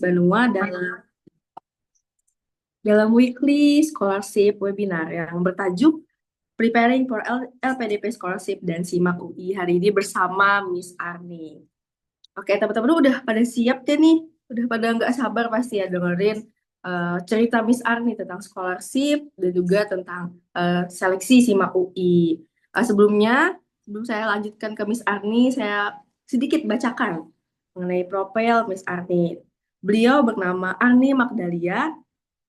Banua dalam weekly scholarship webinar yang bertajuk Preparing for LPDP Scholarship dan SIMAK UI hari ini bersama Miss Arni. Oke, teman-teman udah pada siap kan nih? Udah pada nggak sabar pasti ya dengerin cerita Miss Arni tentang scholarship dan juga tentang seleksi SIMAK UI. Sebelum saya lanjutkan ke Miss Arni, saya sedikit bacakan mengenai profil Miss Arni. Beliau bernama Arni Magdalia,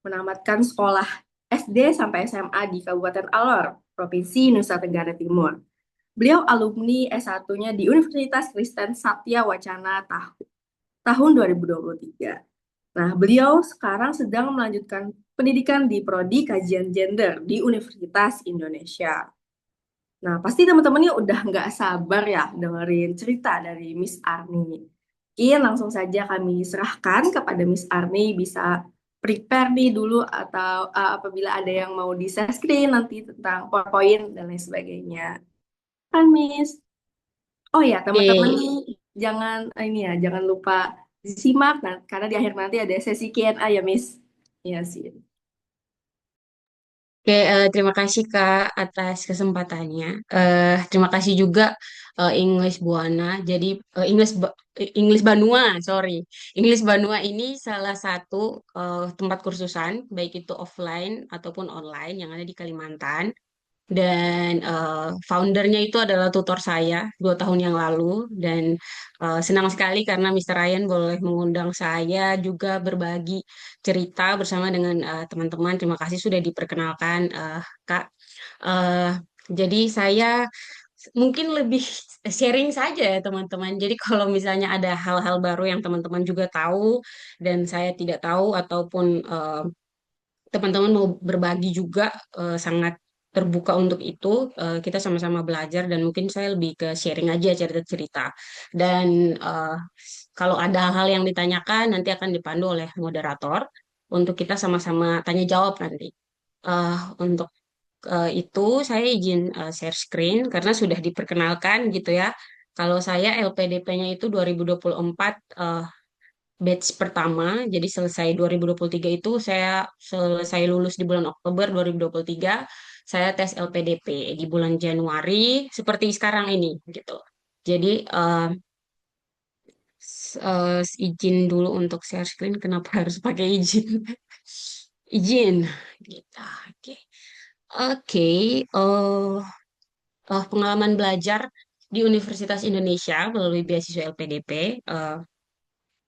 menamatkan sekolah SD sampai SMA di Kabupaten Alor, Provinsi Nusa Tenggara Timur. Beliau alumni S1-nya di Universitas Kristen Satya Wacana tahun 2023. Nah, beliau sekarang sedang melanjutkan pendidikan di Prodi Kajian Gender di Universitas Indonesia. Nah, pasti teman-temannya udah nggak sabar ya dengerin cerita dari Miss Arni. Mungkin langsung saja kami serahkan kepada Miss Arni, bisa prepare nih dulu atau apabila ada yang mau di-share screen nanti tentang PowerPoint dan lain sebagainya. Kan, Miss? Oh ya, teman-teman Oke, jangan ini ya, jangan lupa disimak nah, karena di akhir nanti ada sesi Q&A ya, Miss. Iya sih. Terima kasih Kak atas kesempatannya. Terima kasih juga English Buana. Jadi English Banua, sorry. English Banua ini salah satu tempat kursusan, baik itu offline ataupun online yang ada di Kalimantan. Dan foundernya itu adalah tutor saya 2 tahun yang lalu. Dan senang sekali karena Mr. Ryan boleh mengundang saya juga berbagi cerita bersama dengan teman-teman. Terima kasih sudah diperkenalkan, Kak. Eh, jadi saya mungkin lebih sharing saja ya teman-teman. Jadi kalau misalnya ada hal-hal baru yang teman-teman juga tahu dan saya tidak tahu ataupun teman-teman mau berbagi juga, sangat terbuka untuk itu. Kita sama-sama belajar dan mungkin saya lebih ke sharing aja cerita-cerita. Dan kalau ada hal yang ditanyakan nanti akan dipandu oleh moderator untuk kita sama-sama tanya jawab nanti. Untuk itu saya izin share screen karena sudah diperkenalkan gitu ya. Kalau saya LPDP-nya itu 2024, batch pertama, jadi selesai 2023 itu saya selesai lulus di bulan Oktober 2023, saya tes LPDP di bulan Januari seperti sekarang ini gitu. Jadi izin dulu untuk share screen, kenapa harus pakai izin? Izin gitu. Oke. Oke, pengalaman belajar di Universitas Indonesia melalui beasiswa LPDP.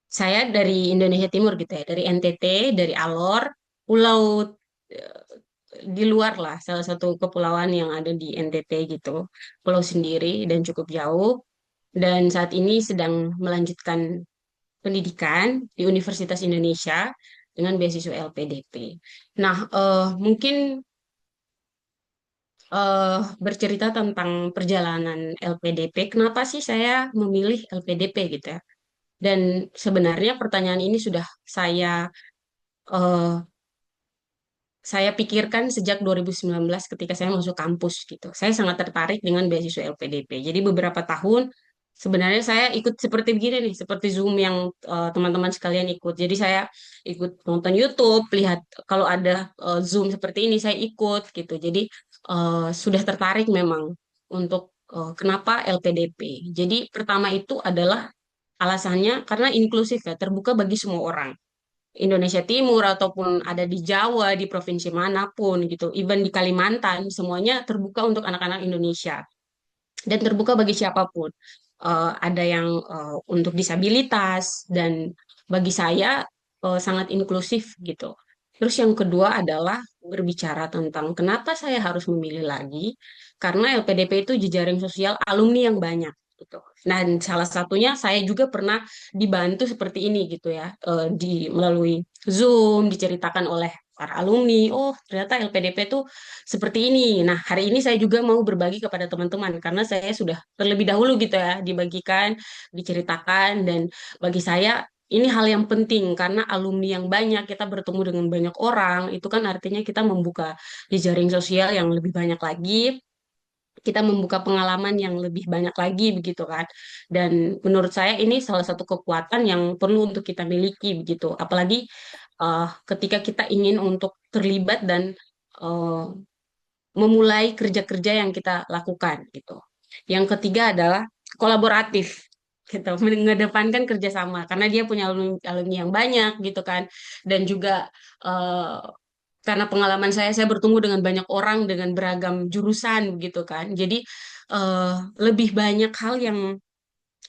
Saya dari Indonesia Timur gitu ya, dari NTT, dari Alor, pulau eh, di luar lah, salah satu kepulauan yang ada di NTT gitu, pulau sendiri dan cukup jauh. Dan saat ini sedang melanjutkan pendidikan di Universitas Indonesia dengan beasiswa LPDP. Nah, mungkin bercerita tentang perjalanan LPDP, kenapa sih saya memilih LPDP gitu ya? Dan sebenarnya pertanyaan ini sudah eh, saya pikirkan sejak 2019 ketika saya masuk kampus gitu. Saya sangat tertarik dengan beasiswa LPDP. Jadi beberapa tahun sebenarnya saya ikut seperti begini nih, seperti Zoom yang teman-teman sekalian ikut. Jadi saya ikut nonton YouTube, lihat kalau ada Zoom seperti ini saya ikut gitu. Jadi sudah tertarik memang untuk kenapa LPDP. Jadi pertama itu adalah alasannya karena inklusif ya, terbuka bagi semua orang. Indonesia Timur ataupun ada di Jawa, di provinsi manapun gitu, even di Kalimantan, semuanya terbuka untuk anak-anak Indonesia dan terbuka bagi siapapun. Ada yang untuk disabilitas dan bagi saya sangat inklusif gitu. Terus yang kedua adalah berbicara tentang kenapa saya harus memilih lagi, karena LPDP itu jejaring sosial alumni yang banyak gitu. Dan salah satunya saya juga pernah dibantu seperti ini gitu ya, di melalui Zoom diceritakan oleh para alumni, oh ternyata LPDP itu seperti ini. Nah, hari ini saya juga mau berbagi kepada teman-teman karena saya sudah terlebih dahulu gitu ya dibagikan, diceritakan dan bagi saya ini hal yang penting karena alumni yang banyak kita bertemu dengan banyak orang itu kan artinya kita membuka jejaring sosial yang lebih banyak lagi kita membuka pengalaman yang lebih banyak lagi begitu kan. Dan menurut saya ini salah satu kekuatan yang perlu untuk kita miliki begitu. Apalagi ketika kita ingin untuk terlibat dan eh, memulai kerja-kerja yang kita lakukan gitu. Yang ketiga adalah kolaboratif gitu, mengedepankan kerjasama karena dia punya alumni yang banyak gitu kan, dan juga eh, karena pengalaman saya bertemu dengan banyak orang dengan beragam jurusan gitu kan, jadi eh, lebih banyak hal yang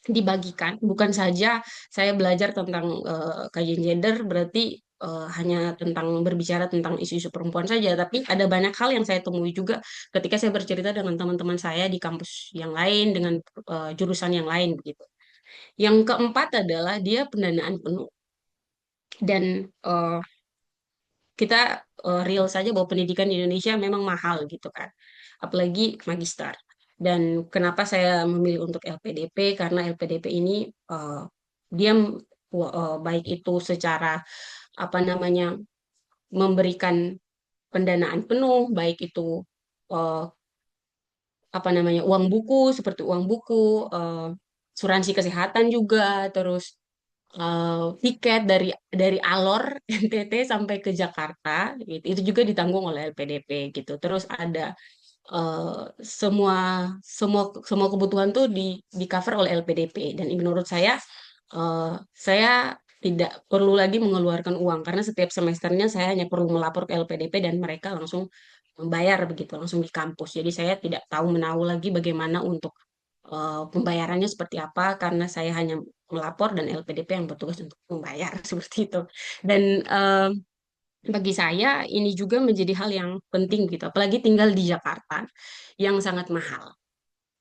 dibagikan. Bukan saja saya belajar tentang kajian gender, berarti hanya tentang berbicara tentang isu-isu perempuan saja, tapi ada banyak hal yang saya temui juga ketika saya bercerita dengan teman-teman saya di kampus yang lain, dengan jurusan yang lain begitu. Yang keempat adalah dia pendanaan penuh. Dan kita real saja bahwa pendidikan di Indonesia memang mahal gitu kan, apalagi magister. Dan kenapa saya memilih untuk LPDP? Karena LPDP ini dia baik itu secara apa namanya memberikan pendanaan penuh, baik itu eh, apa namanya uang buku seperti uang buku, eh, asuransi kesehatan juga, terus tiket dari Alor NTT sampai ke Jakarta gitu. Itu juga ditanggung oleh LPDP gitu. Terus ada eh, semua semua semua kebutuhan tuh di cover oleh LPDP, dan menurut saya tidak perlu lagi mengeluarkan uang karena setiap semesternya saya hanya perlu melapor ke LPDP dan mereka langsung membayar begitu langsung di kampus. Jadi saya tidak tahu menahu lagi bagaimana untuk pembayarannya seperti apa karena saya hanya melapor dan LPDP yang bertugas untuk membayar seperti itu. Dan bagi saya ini juga menjadi hal yang penting gitu, apalagi tinggal di Jakarta yang sangat mahal.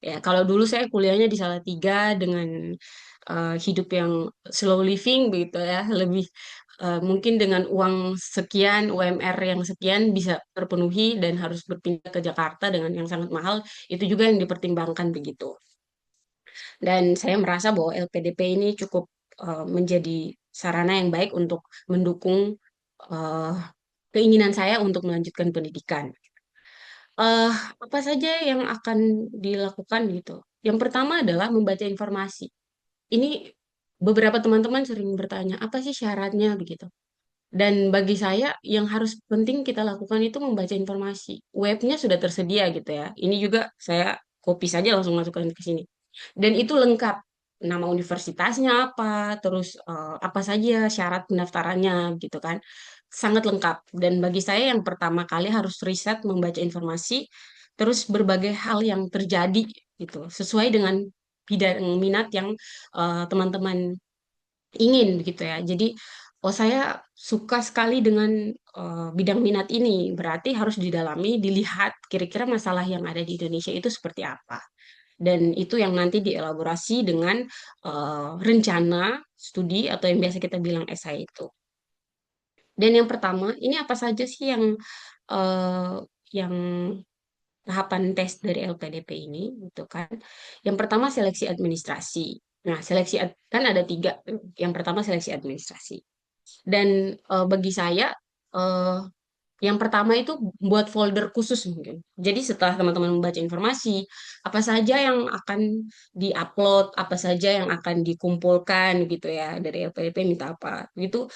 Ya, kalau dulu saya kuliahnya di Salatiga dengan hidup yang slow living begitu ya, lebih mungkin dengan uang sekian, UMR yang sekian bisa terpenuhi dan harus berpindah ke Jakarta dengan yang sangat mahal, itu juga yang dipertimbangkan begitu. Dan saya merasa bahwa LPDP ini cukup menjadi sarana yang baik untuk mendukung eh, keinginan saya untuk melanjutkan pendidikan. eh Apa saja yang akan dilakukan gitu? Yang pertama adalah membaca informasi. Ini beberapa teman-teman sering bertanya, apa sih syaratnya begitu? Dan bagi saya yang harus penting kita lakukan itu membaca informasi. Webnya sudah tersedia gitu ya. Ini juga saya copy saja langsung masukkan ke sini. Dan itu lengkap. Nama universitasnya apa, terus apa saja syarat pendaftarannya gitu kan. Sangat lengkap. Dan bagi saya yang pertama kali harus riset, membaca informasi, terus berbagai hal yang terjadi gitu. Sesuai dengan bidang minat yang teman-teman ingin gitu ya. Jadi, oh saya suka sekali dengan bidang minat ini, berarti harus didalami, dilihat kira-kira masalah yang ada di Indonesia itu seperti apa. Dan itu yang nanti dielaborasi dengan rencana studi atau yang biasa kita bilang esai itu. Dan yang pertama, ini apa saja sih yang tahapan tes dari LPDP ini gitu kan. Yang pertama seleksi administrasi. Nah, kan ada tiga. Yang pertama seleksi administrasi. Dan bagi saya eh, yang pertama itu buat folder khusus mungkin. Jadi setelah teman-teman membaca informasi, apa saja yang akan diupload, apa saja yang akan dikumpulkan gitu ya dari LPDP minta apa. Gitu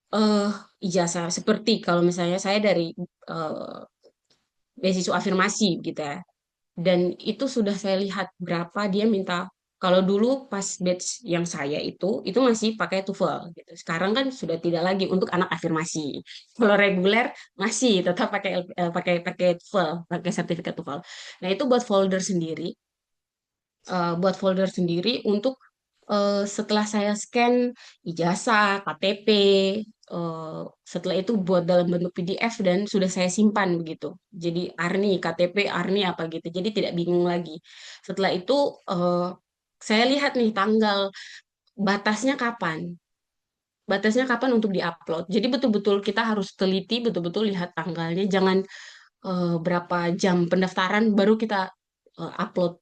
eh ijazah seperti kalau misalnya saya dari eh, beasiswa afirmasi gitu ya. Dan itu sudah saya lihat berapa dia minta. Kalau dulu pas batch yang saya itu masih pakai TOEFL gitu. Sekarang kan sudah tidak lagi untuk anak afirmasi. Kalau reguler masih tetap pakai TOEFL, pakai sertifikat TOEFL. Nah, itu buat folder sendiri untuk setelah saya scan ijazah, KTP, setelah itu buat dalam bentuk PDF dan sudah saya simpan begitu. Jadi Arni, KTP Arni apa gitu. Jadi tidak bingung lagi. Setelah itu saya lihat nih tanggal batasnya kapan. Batasnya kapan untuk diupload. Jadi betul-betul kita harus teliti, betul-betul lihat tanggalnya. Jangan berapa jam pendaftaran baru kita upload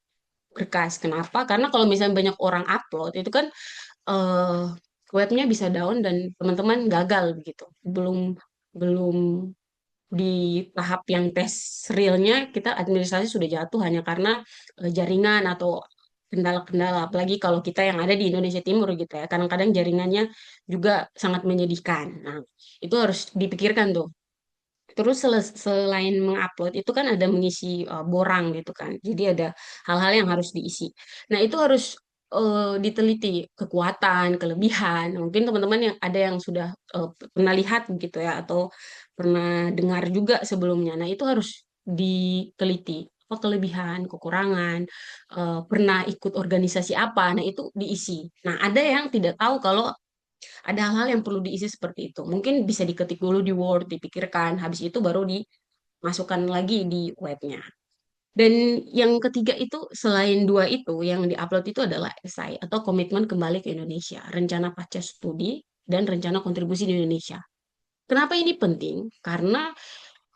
berkas. Kenapa? Karena kalau misalnya banyak orang upload, itu kan eh, webnya bisa down dan teman-teman gagal begitu. Belum belum di tahap yang tes realnya kita administrasi sudah jatuh hanya karena jaringan atau kendala-kendala, apalagi kalau kita yang ada di Indonesia Timur gitu ya, kadang-kadang jaringannya juga sangat menyedihkan. Nah, itu harus dipikirkan tuh. Terus selain mengupload itu kan ada mengisi borang gitu kan. Jadi ada hal-hal yang harus diisi. Nah, itu harus diteliti kekuatan, kelebihan. Mungkin teman-teman yang ada yang sudah pernah lihat gitu ya atau pernah dengar juga sebelumnya. Nah, itu harus diteliti. Apa kelebihan, kekurangan, pernah ikut organisasi apa. Nah, itu diisi. Nah, ada yang tidak tahu kalau ada hal-hal yang perlu diisi seperti itu. Mungkin bisa diketik dulu di Word, dipikirkan, habis itu baru dimasukkan lagi di webnya. Dan yang ketiga itu, selain dua itu, yang diupload itu adalah esai atau komitmen kembali ke Indonesia, rencana pasca studi, dan rencana kontribusi di Indonesia. Kenapa ini penting? Karena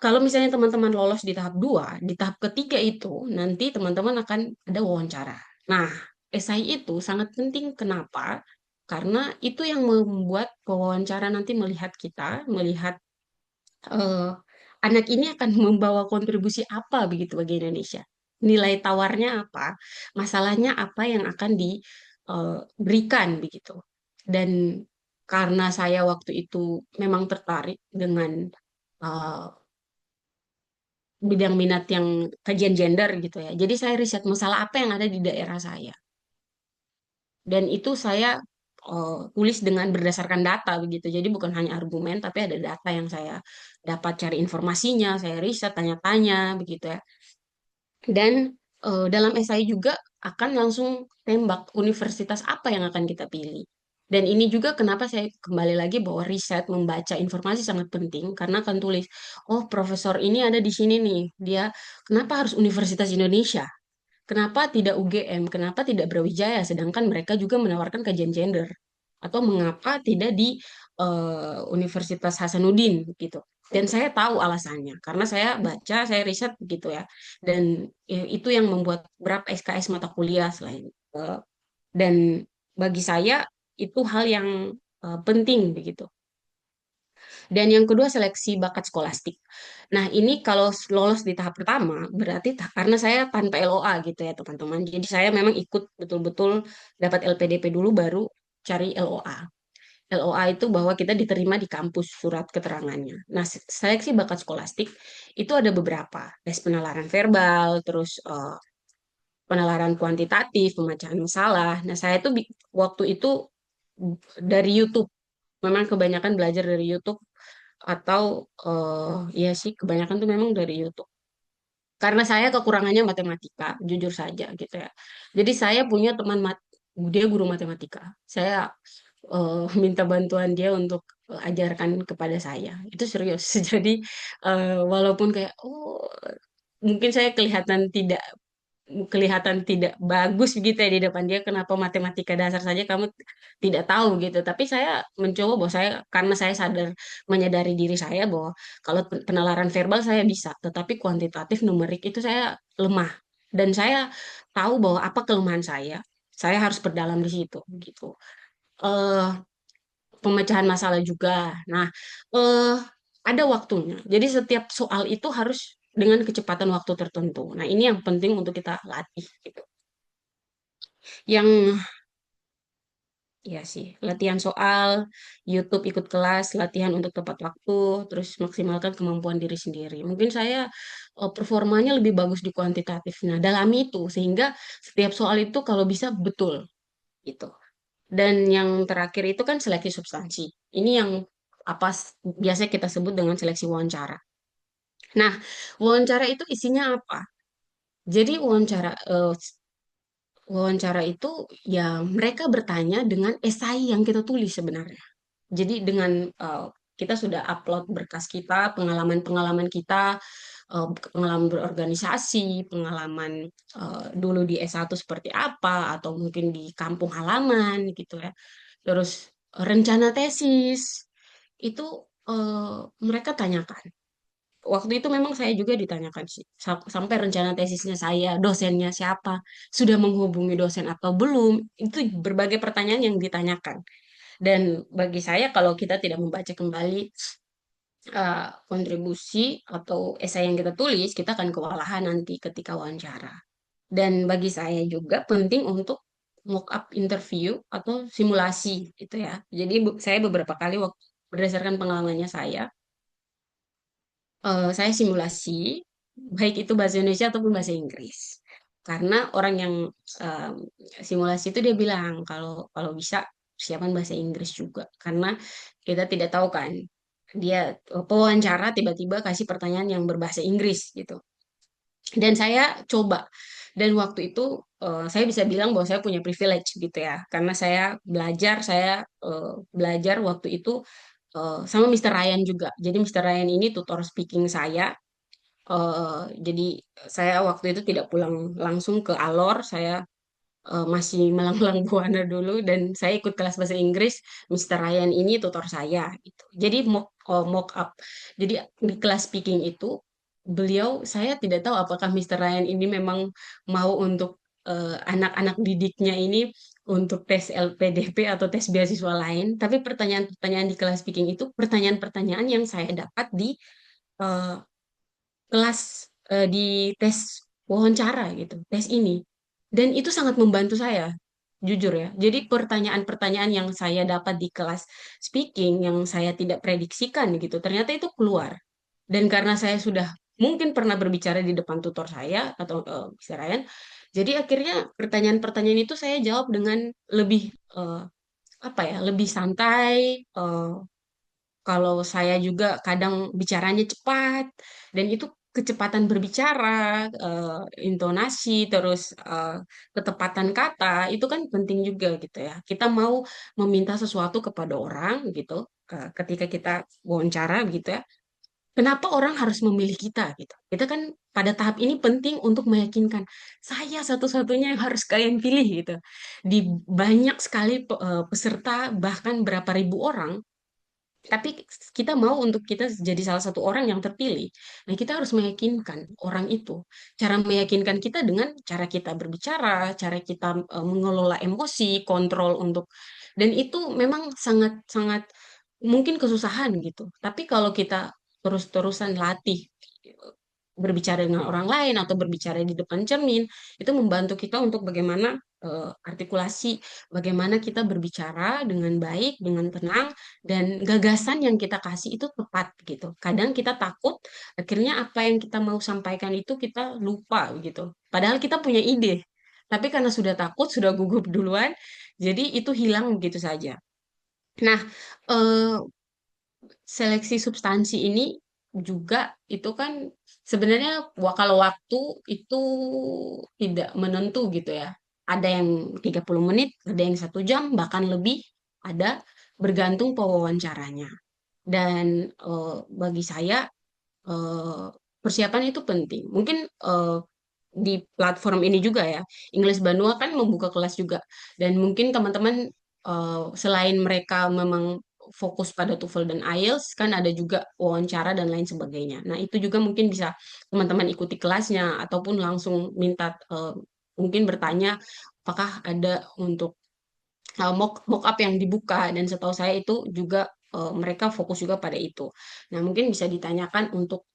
kalau misalnya teman-teman lolos di tahap dua, di tahap ketiga itu, nanti teman-teman akan ada wawancara. Nah, esai itu sangat penting. Kenapa? Karena itu yang membuat pewawancara nanti melihat kita, melihat eh, anak ini akan membawa kontribusi apa begitu bagi Indonesia. Nilai tawarnya apa, masalahnya apa yang akan diberikan begitu. Dan karena saya waktu itu memang tertarik dengan eh, bidang minat yang kajian gender gitu ya. Jadi saya riset masalah apa yang ada di daerah saya. Dan itu saya tulis dengan berdasarkan data begitu. Jadi bukan hanya argumen, tapi ada data yang saya dapat cari informasinya, saya riset, tanya-tanya begitu ya. Dan dalam esai juga akan langsung tembak universitas apa yang akan kita pilih. Dan ini juga kenapa saya kembali lagi bahwa riset membaca informasi sangat penting karena akan tulis, oh profesor ini ada di sini nih, dia kenapa harus Universitas Indonesia? Kenapa tidak UGM? Kenapa tidak Brawijaya? Sedangkan mereka juga menawarkan kajian gender. Atau mengapa tidak di Universitas Hasanuddin gitu. Dan saya tahu alasannya karena saya baca, saya riset gitu ya. Dan ya, itu yang membuat beberapa SKS mata kuliah selain dan bagi saya itu hal yang penting begitu. Dan yang kedua seleksi bakat skolastik. Nah, ini kalau lolos di tahap pertama, berarti karena saya tanpa LOA gitu ya, teman-teman. Jadi saya memang ikut betul-betul dapat LPDP dulu baru cari LOA. LOA itu bahwa kita diterima di kampus surat keterangannya. Nah, seleksi bakat skolastik itu ada beberapa. Tes penalaran verbal, terus penalaran kuantitatif, pemecahan masalah. Nah, saya tuh waktu itu dari YouTube. Memang kebanyakan belajar dari YouTube atau ya sih kebanyakan tuh memang dari YouTube. Karena saya kekurangannya matematika, jujur saja gitu ya. Jadi saya punya teman dia guru matematika. Saya minta bantuan dia untuk ajarkan kepada saya. Itu serius. Jadi walaupun kayak oh mungkin saya kelihatan tidak bagus gitu ya di depan dia kenapa matematika dasar saja kamu tidak tahu gitu tapi saya mencoba bahwa saya karena saya menyadari diri saya bahwa kalau penalaran verbal saya bisa tetapi kuantitatif numerik itu saya lemah dan saya tahu bahwa apa kelemahan saya harus berdalam di situ gitu eh pemecahan masalah juga nah eh ada waktunya jadi setiap soal itu harus dengan kecepatan waktu tertentu. Nah, ini yang penting untuk kita latih gitu. Yang ya sih, latihan soal, YouTube ikut kelas, latihan untuk tepat waktu, terus maksimalkan kemampuan diri sendiri. Mungkin saya performanya lebih bagus di kuantitatif. Nah, dalami itu sehingga setiap soal itu kalau bisa betul gitu. Dan yang terakhir itu kan seleksi substansi. Ini yang apa biasa kita sebut dengan seleksi wawancara. Nah, wawancara itu isinya apa? Jadi wawancara itu ya mereka bertanya dengan esai yang kita tulis sebenarnya. Jadi dengan kita sudah upload berkas kita, pengalaman-pengalaman kita, pengalaman berorganisasi, pengalaman dulu di S1 seperti apa, atau mungkin di kampung halaman gitu ya. Terus rencana tesis itu mereka tanyakan. Waktu itu memang saya juga ditanyakan sih, sampai rencana tesisnya saya, dosennya siapa, sudah menghubungi dosen atau belum, itu berbagai pertanyaan yang ditanyakan. Dan bagi saya kalau kita tidak membaca kembali kontribusi atau esai yang kita tulis, kita akan kewalahan nanti ketika wawancara. Dan bagi saya juga penting untuk mock up interview atau simulasi gitu ya. Jadi saya beberapa kali waktu berdasarkan pengalamannya saya simulasi baik itu bahasa Indonesia ataupun bahasa Inggris. Karena orang yang em, simulasi itu dia bilang kalau kalau bisa persiapan bahasa Inggris juga karena kita tidak tahu kan dia pewawancara tiba-tiba kasih pertanyaan yang berbahasa Inggris gitu. Dan saya coba. Dan waktu itu saya bisa bilang bahwa saya punya privilege gitu ya. Karena saya belajar waktu itu sama Mr. Ryan juga. Jadi Mr. Ryan ini tutor speaking saya. Jadi saya waktu itu tidak pulang langsung ke Alor, saya masih melanglang buana dulu dan saya ikut kelas bahasa Inggris. Mr. Ryan ini tutor saya gitu. Jadi mock up. Jadi di kelas speaking itu beliau saya tidak tahu apakah Mr. Ryan ini memang mau untuk anak-anak didiknya ini untuk tes LPDP atau tes beasiswa lain, tapi pertanyaan-pertanyaan di kelas speaking itu pertanyaan-pertanyaan yang saya dapat di eh, kelas di tes wawancara gitu, tes ini. Dan itu sangat membantu saya, jujur ya. Jadi pertanyaan-pertanyaan yang saya dapat di kelas speaking yang saya tidak prediksikan gitu, ternyata itu keluar. Dan karena saya sudah mungkin pernah berbicara di depan tutor saya atau Mr. Ryan, jadi akhirnya pertanyaan-pertanyaan itu saya jawab dengan lebih apa ya, lebih santai. Kalau saya juga kadang bicaranya cepat, dan itu kecepatan berbicara, intonasi, terus ketepatan kata, itu kan penting juga gitu ya. Kita mau meminta sesuatu kepada orang gitu, ketika kita wawancara gitu ya. Kenapa orang harus memilih kita gitu? Kita kan pada tahap ini penting untuk meyakinkan saya satu-satunya yang harus kalian pilih gitu. Di banyak sekali peserta bahkan berapa ribu orang tapi kita mau untuk kita jadi salah satu orang yang terpilih. Nah, kita harus meyakinkan orang itu. Cara meyakinkan kita dengan cara kita berbicara, cara kita mengelola emosi, kontrol untuk dan itu memang sangat-sangat mungkin kesusahan gitu. Tapi kalau kita terus-terusan latih berbicara dengan orang lain atau berbicara di depan cermin, itu membantu kita untuk bagaimana artikulasi, bagaimana kita berbicara dengan baik, dengan tenang, dan gagasan yang kita kasih itu tepat gitu. Kadang kita takut, akhirnya apa yang kita mau sampaikan itu kita lupa gitu. Padahal kita punya ide, tapi karena sudah takut, sudah gugup duluan, jadi itu hilang begitu saja. Nah, eh, seleksi substansi ini juga itu kan sebenarnya kalau waktu itu tidak menentu gitu ya. Ada yang 30 menit, ada yang 1 jam, bahkan lebih ada bergantung pewawancaranya. Dan bagi saya eh, persiapan itu penting. Mungkin di platform ini juga ya, English Banua kan membuka kelas juga. Dan mungkin teman-teman selain mereka memang fokus pada TOEFL dan IELTS, kan ada juga wawancara dan lain sebagainya. Nah, itu juga mungkin bisa teman-teman ikuti kelasnya ataupun langsung minta mungkin bertanya apakah ada untuk mock up yang dibuka dan setahu saya itu juga mereka fokus juga pada itu. Nah, mungkin bisa ditanyakan untuk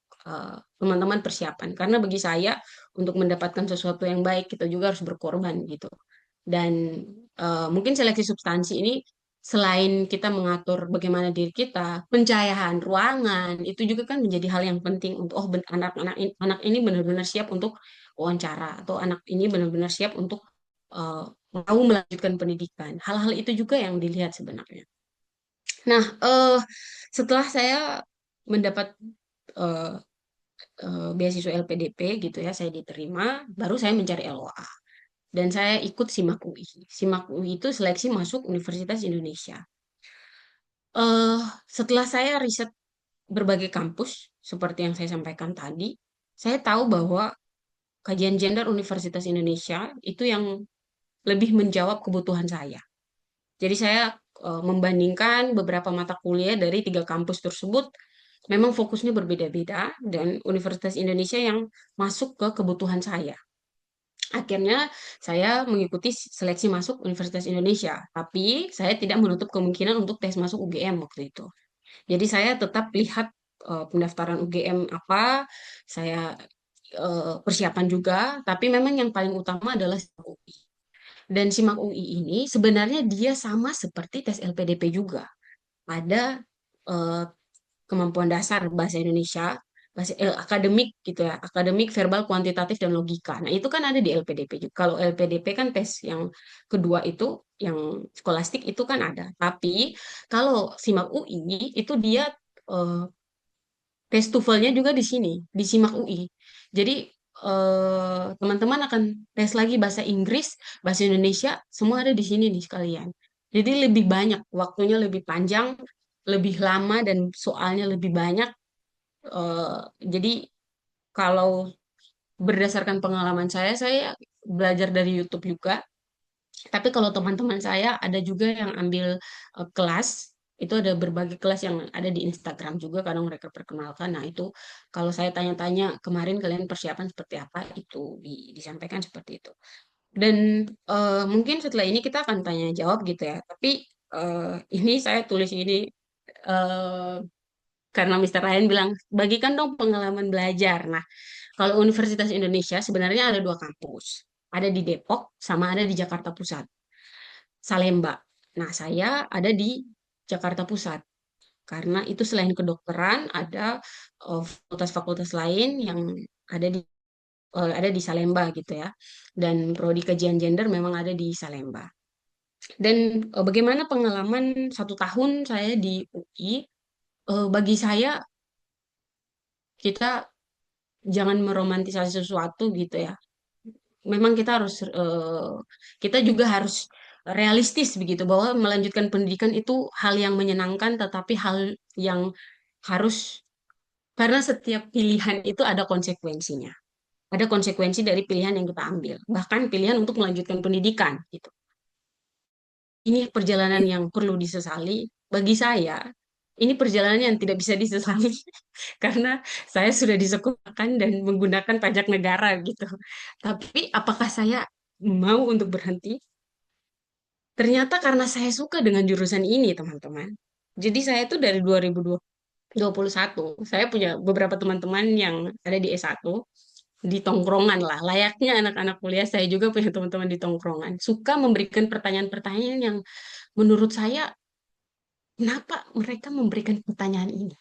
teman-teman persiapan karena bagi saya untuk mendapatkan sesuatu yang baik kita juga harus berkorban gitu. Dan mungkin seleksi substansi ini selain kita mengatur bagaimana diri kita, pencahayaan ruangan itu juga kan menjadi hal yang penting untuk anak ini benar-benar siap untuk wawancara atau anak ini benar-benar siap untuk eh, mau melanjutkan pendidikan. Hal-hal itu juga yang dilihat sebenarnya. Nah, setelah saya mendapat eh, beasiswa LPDP gitu ya, saya diterima, baru saya mencari LOA. Dan saya ikut SIMAK UI. SIMAK UI itu seleksi masuk Universitas Indonesia. eh Setelah saya riset berbagai kampus, seperti yang saya sampaikan tadi, saya tahu bahwa kajian gender Universitas Indonesia itu yang lebih menjawab kebutuhan saya. Jadi saya membandingkan beberapa mata kuliah dari 3 kampus tersebut, memang fokusnya berbeda-beda dan Universitas Indonesia yang masuk ke kebutuhan saya. Akhirnya saya mengikuti seleksi masuk Universitas Indonesia, tapi saya tidak menutup kemungkinan untuk tes masuk UGM waktu itu. Jadi saya tetap lihat pendaftaran UGM apa, saya persiapan juga, tapi memang yang paling utama adalah SIMAK UI. Dan SIMAK UI ini sebenarnya dia sama seperti tes LPDP juga. Ada eh, kemampuan dasar bahasa Indonesia, akademik gitu ya, akademik, verbal, kuantitatif, dan logika. Nah, itu kan ada di LPDP juga. Kalau LPDP kan tes yang kedua itu, yang skolastik itu kan ada. Tapi kalau SIMAK UI itu dia eh, tes TOEFL-nya juga di sini, di SIMAK UI. Jadi teman-teman akan tes lagi bahasa Inggris, bahasa Indonesia, semua ada di sini nih sekalian. Jadi lebih banyak, waktunya lebih panjang, lebih lama, dan soalnya lebih banyak. Jadi kalau berdasarkan pengalaman saya belajar dari YouTube juga. Tapi kalau teman-teman saya ada juga yang ambil kelas, itu ada berbagai kelas yang ada di Instagram juga, kadang mereka perkenalkan. Nah, itu kalau saya tanya-tanya kemarin kalian persiapan seperti apa, itu disampaikan seperti itu. Dan mungkin setelah ini kita akan tanya jawab gitu ya. Tapi ini saya tulis ini eh, karena Mr. Ryan bilang, bagikan dong pengalaman belajar. Nah, kalau Universitas Indonesia sebenarnya ada dua kampus. Ada di Depok sama ada di Jakarta Pusat. Salemba. Nah, saya ada di Jakarta Pusat karena itu selain kedokteran ada fakultas-fakultas lain yang ada di ada di Salemba gitu ya. Dan prodi kajian gender memang ada di Salemba. Dan bagaimana pengalaman 1 tahun saya di UI? Bagi saya kita jangan meromantisasi sesuatu gitu ya. Memang kita juga harus realistis begitu bahwa melanjutkan pendidikan itu hal yang menyenangkan tetapi hal yang harus, karena setiap pilihan itu ada konsekuensinya. Ada konsekuensi dari pilihan yang kita ambil, bahkan pilihan untuk melanjutkan pendidikan gitu. Ini perjalanan yang perlu disesali bagi saya. Ini perjalanan yang tidak bisa disesali karena saya sudah disekolahkan dan menggunakan pajak negara gitu. Tapi apakah saya mau untuk berhenti? Ternyata karena saya suka dengan jurusan ini, teman-teman. Jadi saya tuh dari 2021, saya punya beberapa teman-teman yang ada di S1, di tongkrongan lah. Layaknya anak-anak kuliah, saya juga punya teman-teman di tongkrongan. Suka memberikan pertanyaan-pertanyaan yang menurut saya, kenapa mereka memberikan pertanyaan ini?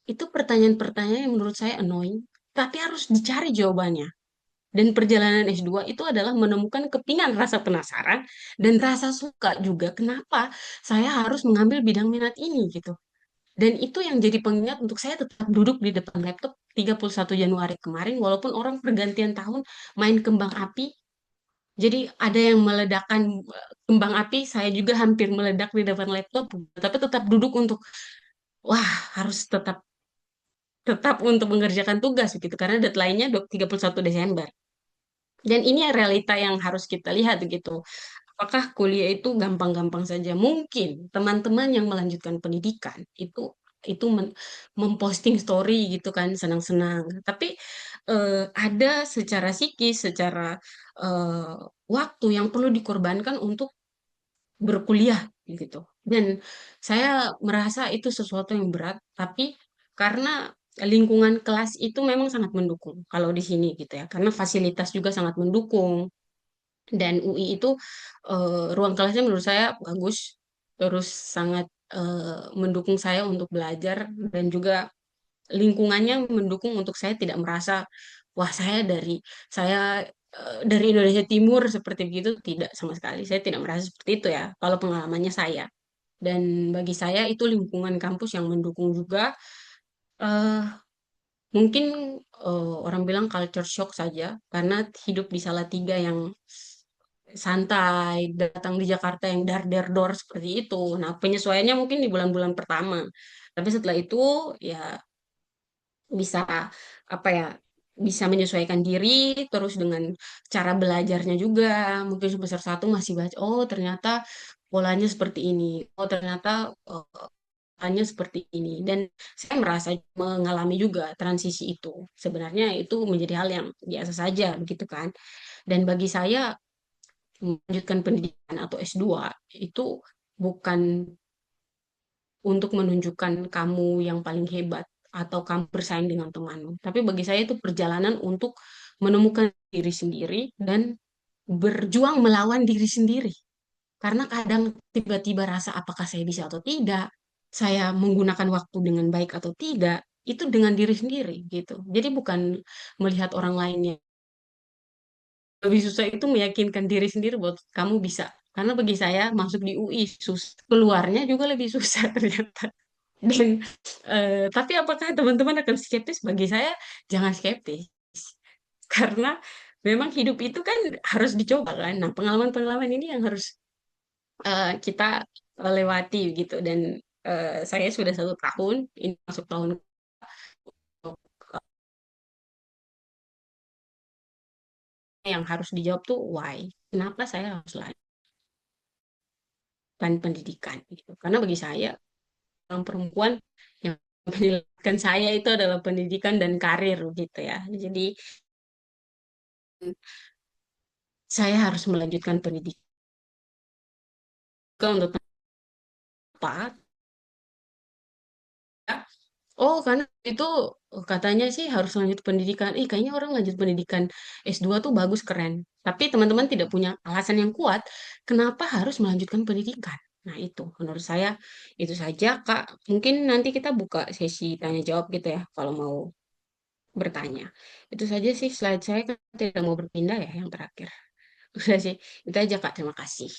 Itu pertanyaan-pertanyaan yang menurut saya annoying, tapi harus dicari jawabannya. Dan perjalanan S2 itu adalah menemukan kepingan rasa penasaran dan rasa suka juga. Kenapa saya harus mengambil bidang minat ini gitu. Dan itu yang jadi pengingat untuk saya tetap duduk di depan laptop 31 Januari kemarin, walaupun orang pergantian tahun main kembang api. Jadi ada yang meledakkan kembang api, saya juga hampir meledak di depan laptop, tapi tetap duduk untuk, wah, harus tetap tetap untuk mengerjakan tugas gitu karena deadline-nya 31 Desember. Dan ini realita yang harus kita lihat gitu. Apakah kuliah itu gampang-gampang saja? Mungkin teman-teman yang melanjutkan pendidikan itu memposting story gitu kan senang-senang. Tapi ada secara psikis, secara eh, waktu yang perlu dikorbankan untuk berkuliah gitu. Dan saya merasa itu sesuatu yang berat, tapi karena lingkungan kelas itu memang sangat mendukung kalau di sini gitu ya. Karena fasilitas juga sangat mendukung dan UI itu ruang kelasnya menurut saya bagus, terus sangat mendukung saya untuk belajar dan juga lingkungannya mendukung untuk saya tidak merasa wah saya dari Indonesia Timur seperti begitu, tidak sama sekali. Saya tidak merasa seperti itu ya kalau pengalamannya saya. Dan bagi saya itu lingkungan kampus yang mendukung juga. eh Mungkin orang bilang culture shock saja karena hidup di Salatiga yang santai, datang di Jakarta yang dar der dor seperti itu. Nah, penyesuaiannya mungkin di bulan-bulan pertama. Tapi setelah itu ya bisa apa ya, bisa menyesuaikan diri terus dengan cara belajarnya juga. Mungkin semester 1 masih baca, oh ternyata polanya seperti ini. Oh ternyata polanya seperti ini. Dan saya merasa mengalami juga transisi itu. Sebenarnya itu menjadi hal yang biasa saja begitu kan. Dan bagi saya melanjutkan pendidikan atau S2 itu bukan untuk menunjukkan kamu yang paling hebat, atau kamu bersaing dengan temanmu. Tapi bagi saya itu perjalanan untuk menemukan diri sendiri dan berjuang melawan diri sendiri. Karena kadang tiba-tiba rasa apakah saya bisa atau tidak, saya menggunakan waktu dengan baik atau tidak, itu dengan diri sendiri gitu. Jadi bukan melihat orang lainnya. Lebih susah itu meyakinkan diri sendiri bahwa kamu bisa. Karena bagi saya masuk di UI susah, keluarnya juga lebih susah ternyata. Dan tapi apakah teman-teman akan skeptis? Bagi saya jangan skeptis. Karena memang hidup itu kan harus dicoba kan. Nah, pengalaman-pengalaman ini yang harus kita lewati gitu. Dan saya sudah 1 tahun, ini masuk tahun yang harus dijawab tuh why. Kenapa saya harus lanjutkan pendidikan gitu. Karena bagi saya, orang perempuan yang menyelamatkan saya itu adalah pendidikan dan karir gitu ya. Jadi saya harus melanjutkan pendidikan untuk apa? Oh, karena itu katanya sih harus lanjut pendidikan. Ih, kayaknya orang lanjut pendidikan S2 tuh bagus, keren. Tapi teman-teman tidak punya alasan yang kuat kenapa harus melanjutkan pendidikan. Nah, itu menurut saya itu saja, Kak. Mungkin nanti kita buka sesi tanya jawab gitu ya kalau mau bertanya. Itu saja sih slide saya kan tidak mau berpindah ya yang terakhir. Udah sih. Itu aja, Kak. Terima kasih.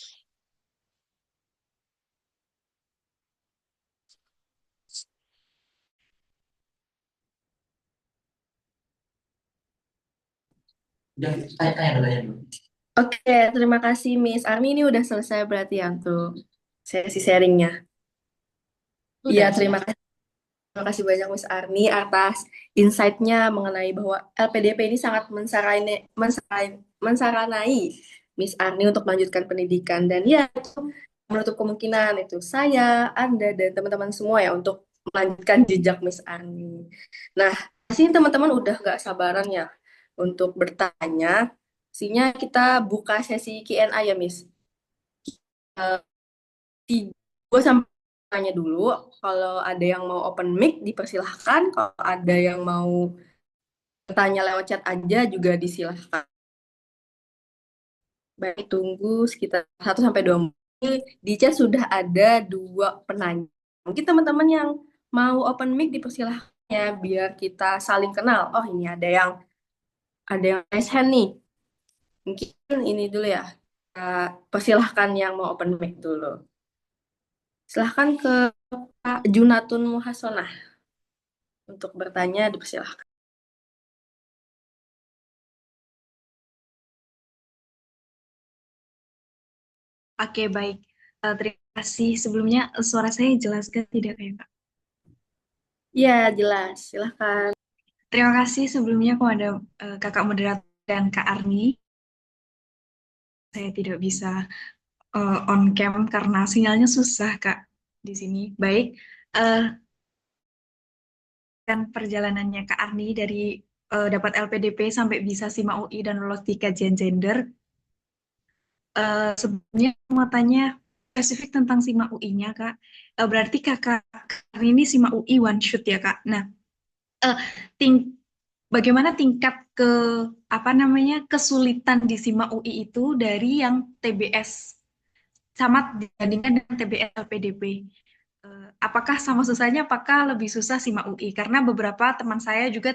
Udah, tanya dulu ya. Oke, terima kasih Miss Army. Ini udah selesai berarti ya untuk sesi sharingnya. Iya, Sudah. terima kasih banyak Miss Army atas insight-nya mengenai bahwa LPDP ini sangat mensaranai Miss Army untuk melanjutkan pendidikan. Dan ya, itu menutup kemungkinan itu saya, Anda, dan teman-teman semua ya untuk melanjutkan jejak Miss Army. Nah, sini teman-teman udah gak sabaran ya untuk bertanya. Pastinya kita buka sesi Q&A ya, Miss. Gue sampai tanya dulu. Kalau ada yang mau open mic, dipersilahkan. Kalau ada yang mau tanya lewat chat aja juga disilahkan. Baik, tunggu sekitar 1 sampai 2 menit. Di chat sudah ada 2 penanya. Mungkin teman-teman yang mau open mic dipersilahkan ya, biar kita saling kenal. Oh, ini ada yang raise hand nih. Mungkin ini dulu ya. Persilahkan yang mau open mic dulu. Silahkan ke Pak Junatun Muhasonah untuk bertanya, dipersilahkan. Oke, baik. Terima kasih. Sebelumnya, suara saya jelas kan tidak ya, Kak? Ya, jelas. Silahkan. Terima kasih sebelumnya kepada Kakak moderator dan Kak Arni. Saya tidak bisa on cam karena sinyalnya susah, Kak, di sini. Baik, eh, dan perjalanannya Kak Arni dari dapat LPDP sampai bisa SIMA UI dan lolos di kajian gender. Sebenarnya mau tanya spesifik tentang SIMA UI-nya, Kak. Berarti Kakak Arni ini SIMA UI one shot ya, Kak? Nah, eh, ting bagaimana tingkat apa namanya kesulitan di SIMA UI itu dari yang TBS sama dibandingkan dengan TBS LPDP? Apakah sama susahnya? Apakah lebih susah SIMA UI? Karena beberapa teman saya juga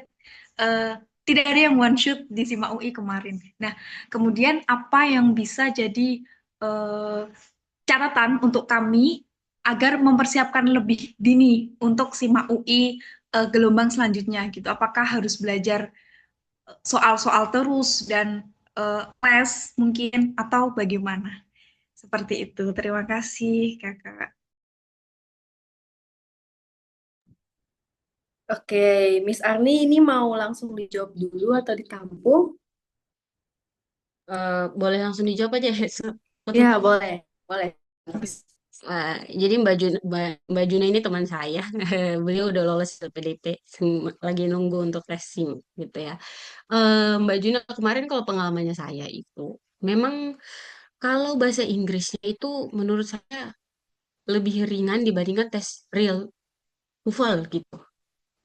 eh, tidak ada yang one shot di SIMA UI kemarin. Nah, kemudian apa yang bisa jadi eh, catatan untuk kami agar mempersiapkan lebih dini untuk SIMA UI gelombang selanjutnya gitu. Apakah harus belajar soal-soal terus dan les mungkin atau bagaimana? Seperti itu. Terima kasih, Kakak. Oke, Miss Arni ini mau langsung dijawab dulu atau ditampung? Boleh langsung dijawab aja. Ya, boleh. Boleh. Jadi Mbak Juna ini teman saya. Beliau udah lolos LPDP, lagi nunggu untuk tes SIM gitu ya. Mbak Juna kemarin kalau pengalamannya saya itu memang kalau bahasa Inggrisnya itu menurut saya lebih ringan dibandingkan tes real TOEFL gitu.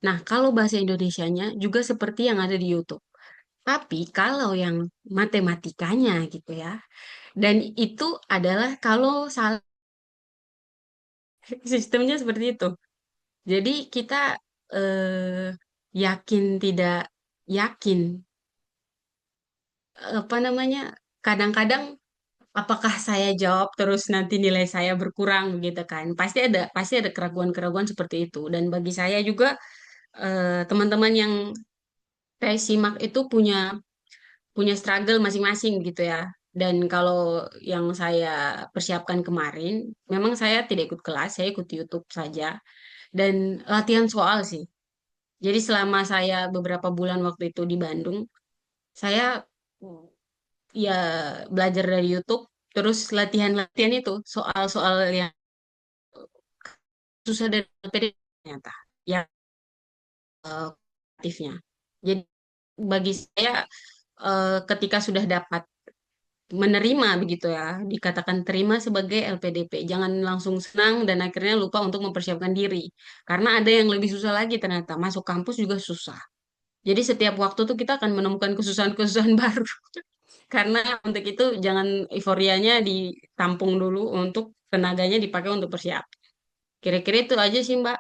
Nah, kalau bahasa Indonesianya juga seperti yang ada di YouTube. Tapi kalau yang matematikanya gitu ya, dan itu adalah kalau salah sistemnya seperti itu. Jadi kita yakin tidak yakin, apa namanya? Kadang-kadang apakah saya jawab terus nanti nilai saya berkurang gitu kan? Pasti ada keraguan-keraguan seperti itu. Dan bagi saya juga teman-teman yang saya simak itu punya punya struggle masing-masing gitu ya. Dan kalau yang saya persiapkan kemarin, memang saya tidak ikut kelas, saya ikut YouTube saja. Dan latihan soal sih. Jadi selama saya beberapa bulan waktu itu di Bandung, saya ya belajar dari YouTube, terus latihan-latihan itu soal-soal yang susah dari LPDP ternyata, yang aktifnya. Jadi bagi saya ketika sudah dapat menerima begitu ya, dikatakan terima sebagai LPDP. Jangan langsung senang dan akhirnya lupa untuk mempersiapkan diri. Karena ada yang lebih susah lagi ternyata, masuk kampus juga susah. Jadi setiap waktu tuh kita akan menemukan kesusahan-kesusahan baru. Karena untuk itu jangan euforianya ditampung dulu, untuk tenaganya dipakai untuk persiap. Kira-kira itu aja sih Mbak.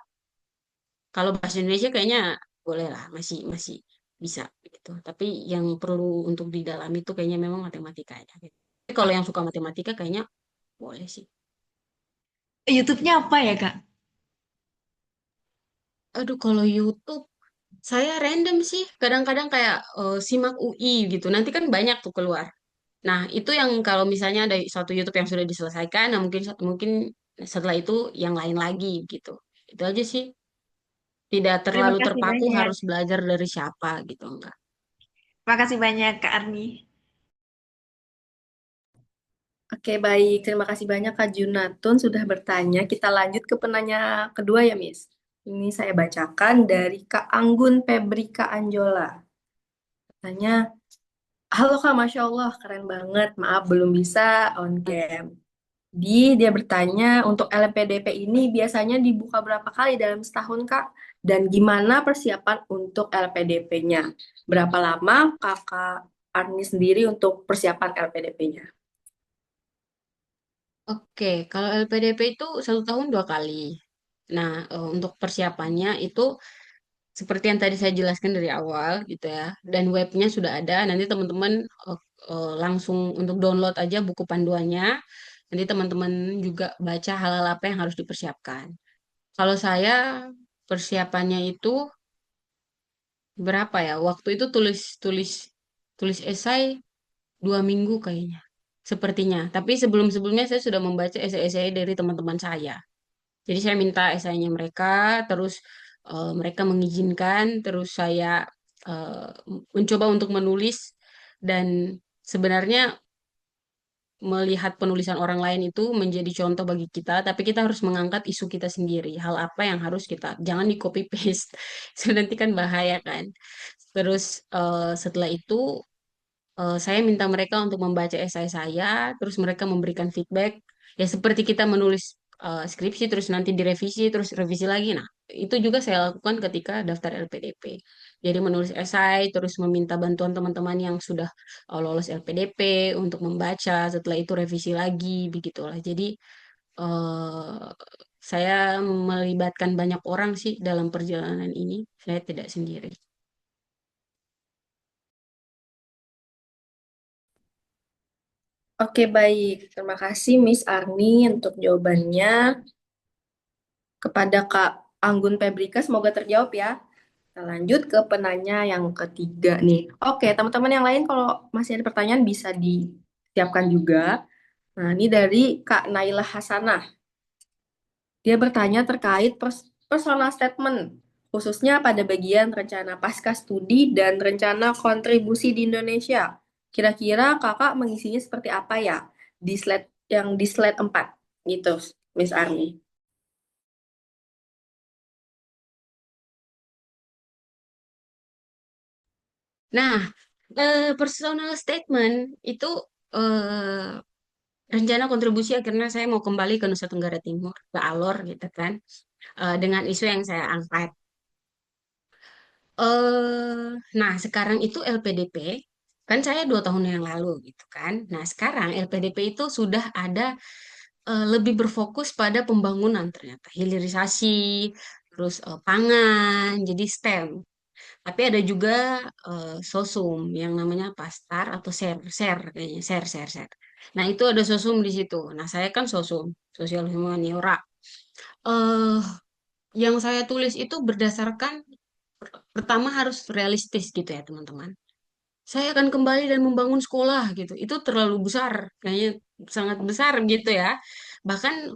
Kalau bahasa Indonesia kayaknya boleh lah, masih masih bisa gitu. Tapi yang perlu untuk didalami itu kayaknya memang matematikanya. Gitu. Tapi kalau yang suka matematika kayaknya boleh sih. YouTube-nya apa ya, Kak? Aduh, kalau YouTube saya random sih. Kadang-kadang kayak simak UI gitu. Nanti kan banyak tuh keluar. Nah, itu yang kalau misalnya ada satu YouTube yang sudah diselesaikan, nah mungkin mungkin setelah itu yang lain lagi gitu. Itu aja sih. Tidak Terima terlalu kasih terpaku banyak. harus belajar dari siapa gitu, enggak. Terima kasih banyak, Kak Arni. Oke, baik. Terima kasih banyak Kak Junatun sudah bertanya. Kita lanjut ke penanya kedua ya, Miss. Ini saya bacakan dari Kak Anggun Febrika Anjola. Tanya, halo Kak, Masya Allah, keren banget. Maaf, belum bisa on cam. Dia bertanya, untuk LPDP ini biasanya dibuka berapa kali dalam setahun, Kak? Dan gimana persiapan untuk LPDP-nya? Berapa lama Kakak Arni sendiri untuk persiapan LPDP-nya? Oke, kalau LPDP itu 1 tahun 2 kali. Nah, untuk persiapannya itu seperti yang tadi saya jelaskan dari awal gitu ya. Dan webnya sudah ada. Nanti teman-teman langsung untuk download aja buku panduannya. Nanti teman-teman juga baca hal-hal apa yang harus dipersiapkan. Kalau saya persiapannya itu berapa ya? Waktu itu tulis tulis tulis esai 2 minggu kayaknya. Sepertinya. Tapi sebelum-sebelumnya saya sudah membaca esai-esai dari teman-teman saya. Jadi saya minta esainya mereka, terus mereka mengizinkan, terus saya eh, mencoba untuk menulis, dan sebenarnya melihat penulisan orang lain itu menjadi contoh bagi kita, tapi kita harus mengangkat isu kita sendiri. Hal apa yang harus kita, jangan di copy paste. So, nanti kan bahaya kan. Terus setelah itu saya minta mereka untuk membaca esai saya, terus mereka memberikan feedback. Ya seperti kita menulis skripsi, terus nanti direvisi, terus revisi lagi. Nah, itu juga saya lakukan ketika daftar LPDP. Jadi menulis esai, terus meminta bantuan teman-teman yang sudah lolos LPDP untuk membaca, setelah itu revisi lagi, begitulah. Jadi eh, saya melibatkan banyak orang sih dalam perjalanan ini. Saya tidak sendiri. Oke, baik. Terima kasih Miss Arni untuk jawabannya. Kepada Kak Anggun Febrika, semoga terjawab ya. Kita lanjut ke penanya yang ketiga nih. Oke, teman-teman yang lain kalau masih ada pertanyaan bisa disiapkan juga. Nah, ini dari Kak Naila Hasanah. Dia bertanya terkait personal statement, khususnya pada bagian rencana pasca studi dan rencana kontribusi di Indonesia. Kira-kira kakak mengisinya seperti apa ya? Di slide 4 gitu, Miss Arni. Nah, personal statement itu eh, rencana kontribusi akhirnya saya mau kembali ke Nusa Tenggara Timur, ke Alor gitu kan, dengan isu yang saya angkat. Nah, sekarang itu LPDP, kan saya 2 tahun yang lalu gitu kan. Nah, sekarang LPDP itu sudah ada lebih berfokus pada pembangunan ternyata, hilirisasi, terus pangan, jadi STEM. Tapi ada juga sosum yang namanya pastar atau ser kayaknya, ser. Nah, itu ada sosum di situ. Nah, saya kan sosum, sosial humaniora. Eh, yang saya tulis itu berdasarkan pertama harus realistis gitu ya, teman-teman. Saya akan kembali dan membangun sekolah gitu. Itu terlalu besar, kayaknya sangat besar gitu ya. Bahkan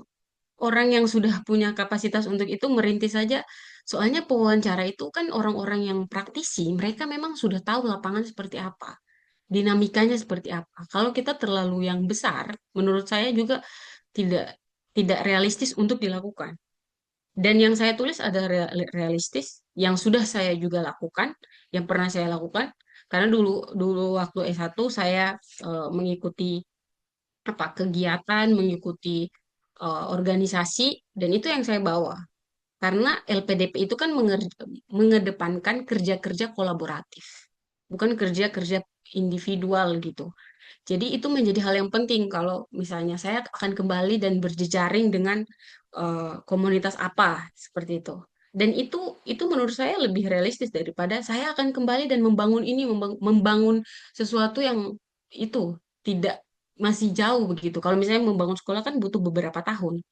orang yang sudah punya kapasitas untuk itu merintis saja. Soalnya pewawancara itu kan orang-orang yang praktisi, mereka memang sudah tahu lapangan seperti apa, dinamikanya seperti apa. Kalau kita terlalu yang besar, menurut saya juga tidak tidak realistis untuk dilakukan. Dan yang saya tulis ada realistis, yang sudah saya juga lakukan, yang pernah saya lakukan. Karena dulu dulu waktu S1 saya mengikuti apa kegiatan, mengikuti organisasi, dan itu yang saya bawa. Karena LPDP itu kan mengedepankan kerja-kerja kolaboratif, bukan kerja-kerja individual gitu. Jadi itu menjadi hal yang penting kalau misalnya saya akan kembali dan berjejaring dengan komunitas apa seperti itu. Dan itu menurut saya lebih realistis daripada saya akan kembali dan membangun ini, membangun sesuatu yang itu tidak masih jauh begitu. Kalau misalnya membangun sekolah kan butuh beberapa tahun.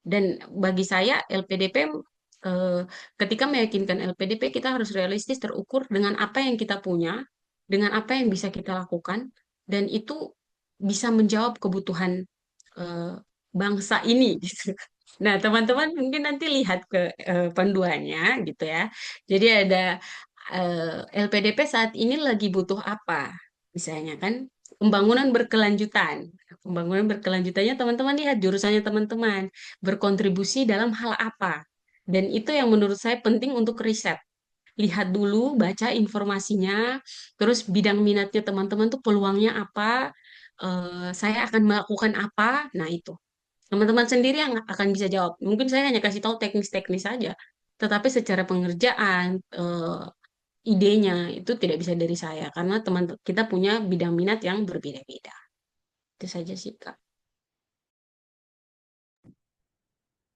Dan bagi saya LPDP eh, ketika meyakinkan LPDP kita harus realistis terukur dengan apa yang kita punya, dengan apa yang bisa kita lakukan, dan itu bisa menjawab kebutuhan eh, bangsa ini gitu. Nah, teman-teman mungkin nanti lihat ke panduannya gitu ya. Jadi ada LPDP saat ini lagi butuh apa? Misalnya kan pembangunan berkelanjutan. Pembangunan berkelanjutannya teman-teman lihat jurusannya teman-teman berkontribusi dalam hal apa. Dan itu yang menurut saya penting untuk riset. Lihat dulu, baca informasinya, terus bidang minatnya teman-teman tuh peluangnya apa, saya akan melakukan apa. Nah, itu. Teman-teman sendiri yang akan bisa jawab. Mungkin saya hanya kasih tahu teknis-teknis saja. Tetapi secara pengerjaan, idenya itu tidak bisa dari saya. Karena teman kita punya bidang minat yang berbeda-beda. Itu saja sih, Kak.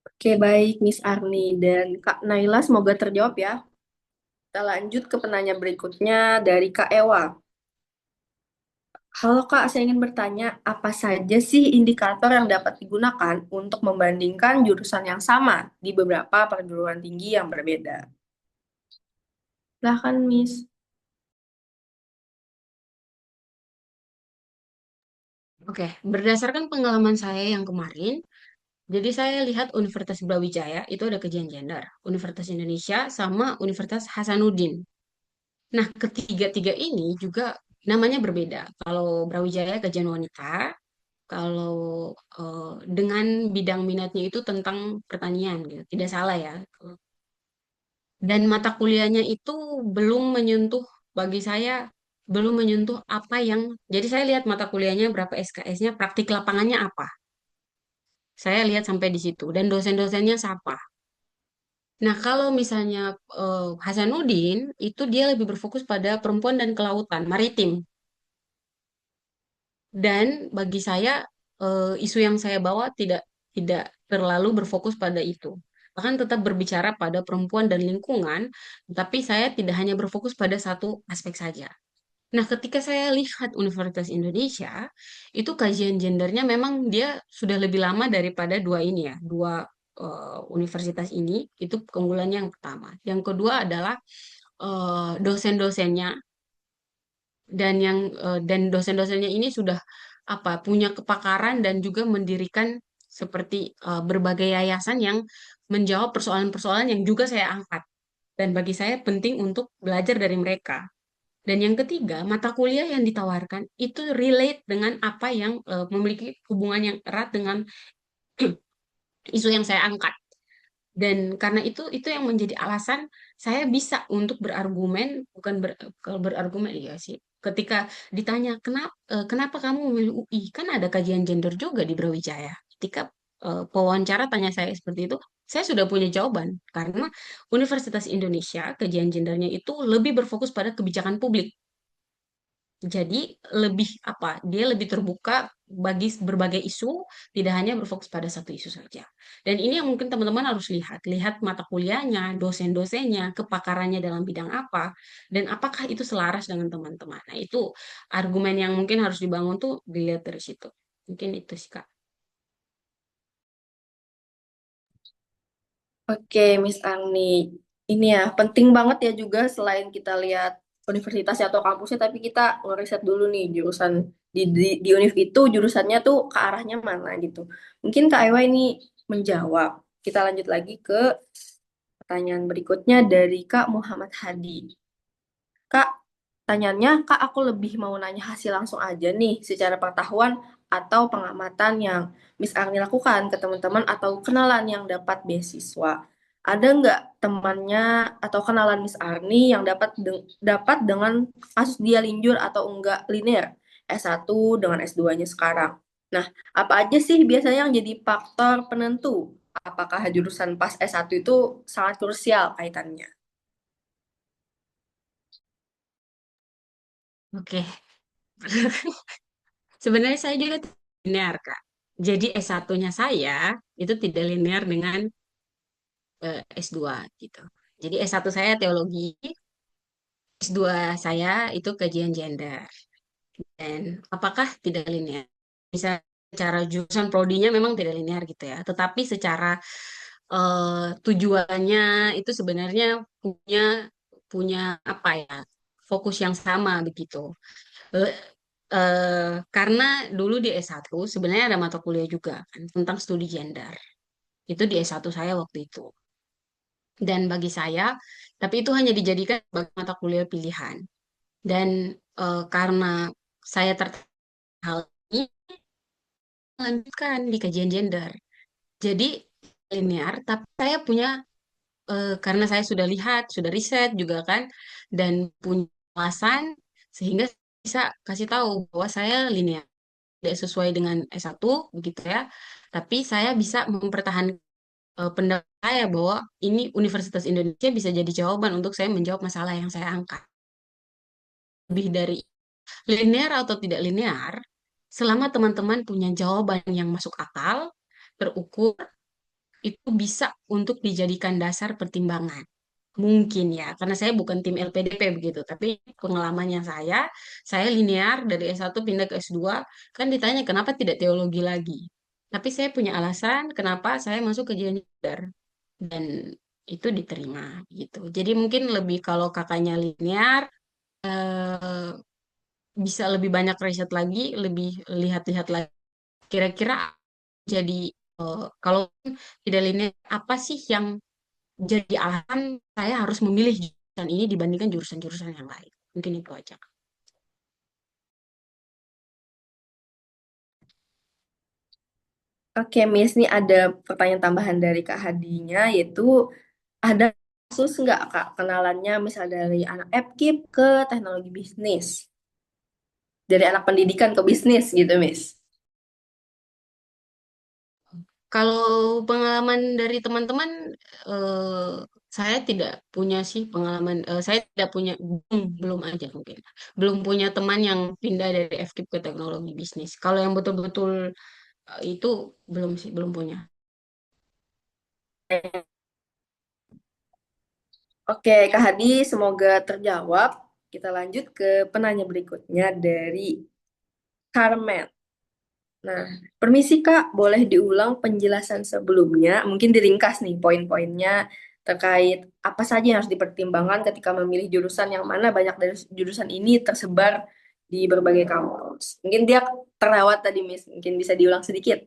Oke, baik Miss Arni dan Kak Naila semoga terjawab ya. Kita lanjut ke penanya berikutnya dari Kak Ewa. Halo Kak, saya ingin bertanya, apa saja sih indikator yang dapat digunakan untuk membandingkan jurusan yang sama di beberapa perguruan tinggi yang berbeda? Silahkan, Miss. Oke, berdasarkan pengalaman saya yang kemarin, jadi saya lihat Universitas Brawijaya itu ada kajian gender, Universitas Indonesia sama Universitas Hasanuddin. Nah, ketiga-tiga ini juga namanya berbeda. Kalau Brawijaya kajian wanita, kalau dengan bidang minatnya itu tentang pertanian gitu, tidak salah ya. Dan mata kuliahnya itu belum menyentuh bagi saya belum menyentuh apa yang jadi saya lihat mata kuliahnya berapa SKS-nya, praktik lapangannya apa. Saya lihat sampai di situ dan dosen-dosennya siapa. Nah, kalau misalnya Hasanuddin itu dia lebih berfokus pada perempuan dan kelautan, maritim. Dan bagi saya isu yang saya bawa tidak tidak terlalu berfokus pada itu. Akan tetap berbicara pada perempuan dan lingkungan, tapi saya tidak hanya berfokus pada satu aspek saja. Nah, ketika saya lihat Universitas Indonesia, itu kajian gendernya memang dia sudah lebih lama daripada dua ini ya, dua universitas ini, itu keunggulannya yang pertama. Yang kedua adalah dosen-dosennya dan dosen-dosennya ini sudah apa punya kepakaran dan juga mendirikan seperti berbagai yayasan yang menjawab persoalan-persoalan yang juga saya angkat dan bagi saya penting untuk belajar dari mereka. Dan yang ketiga, mata kuliah yang ditawarkan itu relate dengan apa yang memiliki hubungan yang erat dengan isu yang saya angkat. Dan karena itu yang menjadi alasan saya bisa untuk berargumen, bukan kalau berargumen iya sih. Ketika ditanya kenapa kamu memilih UI, kan ada kajian gender juga di Brawijaya. Ketika pewawancara tanya saya seperti itu, saya sudah punya jawaban karena Universitas Indonesia kajian gendernya itu lebih berfokus pada kebijakan publik. Jadi lebih apa? Dia lebih terbuka bagi berbagai isu, tidak hanya berfokus pada satu isu saja. Dan ini yang mungkin teman-teman harus lihat, lihat mata kuliahnya, dosen-dosennya, kepakarannya dalam bidang apa, dan apakah itu selaras dengan teman-teman. Nah, itu argumen yang mungkin harus dibangun tuh dilihat dari situ. Mungkin itu sih, Kak. Oke, Miss Arni. Ini ya, penting banget ya juga selain kita lihat universitasnya atau kampusnya, tapi kita ngeriset dulu nih jurusan di univ itu jurusannya tuh ke arahnya mana gitu. Mungkin Kak Ewa ini menjawab. Kita lanjut lagi ke pertanyaan berikutnya dari Kak Muhammad Hadi. Kak, tanyanya, Kak, aku lebih mau nanya hasil langsung aja nih, secara pengetahuan atau pengamatan yang Miss Arni lakukan ke teman-teman atau kenalan yang dapat beasiswa. Ada nggak temannya atau kenalan Miss Arni yang dapat dengan kasus dia linjur atau enggak linear S1 dengan S2-nya sekarang? Nah, apa aja sih biasanya yang jadi faktor penentu? Apakah jurusan pas S1 itu sangat krusial kaitannya? Oke. Sebenarnya saya juga tidak linear, Kak. Jadi S1-nya saya itu tidak linear dengan S2 gitu. Jadi S1 saya teologi, S2 saya itu kajian gender. Dan apakah tidak linear? Bisa secara jurusan prodinya memang tidak linear gitu ya. Tetapi secara tujuannya itu sebenarnya punya punya apa ya? Fokus yang sama begitu. Eh, karena dulu di S1 sebenarnya ada mata kuliah juga kan tentang studi gender. Itu di S1 saya waktu itu. Dan bagi saya, tapi itu hanya dijadikan sebagai mata kuliah pilihan. Dan karena saya tertarik hal ini, melanjutkan di kajian gender. Jadi linear, tapi saya punya, karena saya sudah lihat, sudah riset juga kan, dan punya alasan, sehingga bisa kasih tahu bahwa saya linear. Tidak sesuai dengan S1, begitu ya. Tapi saya bisa mempertahankan pendapat saya bahwa ini Universitas Indonesia bisa jadi jawaban untuk saya menjawab masalah yang saya angkat. Lebih dari linear atau tidak linear, selama teman-teman punya jawaban yang masuk akal, terukur, itu bisa untuk dijadikan dasar pertimbangan. Mungkin ya, karena saya bukan tim LPDP begitu, tapi pengalamannya saya linear dari S1 pindah ke S2, kan ditanya kenapa tidak teologi lagi. Tapi saya punya alasan kenapa saya masuk ke gender dan itu diterima gitu. Jadi mungkin lebih kalau kakaknya linear, eh, bisa lebih banyak riset lagi, lebih lihat-lihat lagi. Kira-kira jadi kalau tidak linear apa sih yang jadi alasan saya harus memilih jurusan ini dibandingkan jurusan-jurusan yang lain. Mungkin itu aja. Oke, Miss, ini ada pertanyaan tambahan dari Kak Hadinya, yaitu ada kasus nggak Kak kenalannya misal dari anak FKIP ke teknologi bisnis, dari anak pendidikan ke bisnis gitu, Miss? Kalau pengalaman dari teman-teman, eh, saya tidak punya sih pengalaman. Saya tidak punya, belum aja mungkin. Belum punya teman yang pindah dari FKIP ke teknologi bisnis. Kalau yang betul-betul itu belum sih, belum punya. Oke, Kak Hadi, semoga terjawab. Kita lanjut ke penanya berikutnya dari Carmen. Nah, permisi Kak, boleh diulang penjelasan sebelumnya? Mungkin diringkas nih poin-poinnya terkait apa saja yang harus dipertimbangkan ketika memilih jurusan yang mana banyak dari jurusan ini tersebar di berbagai kampus. Mungkin dia terlewat tadi, Miss. Mungkin bisa diulang sedikit.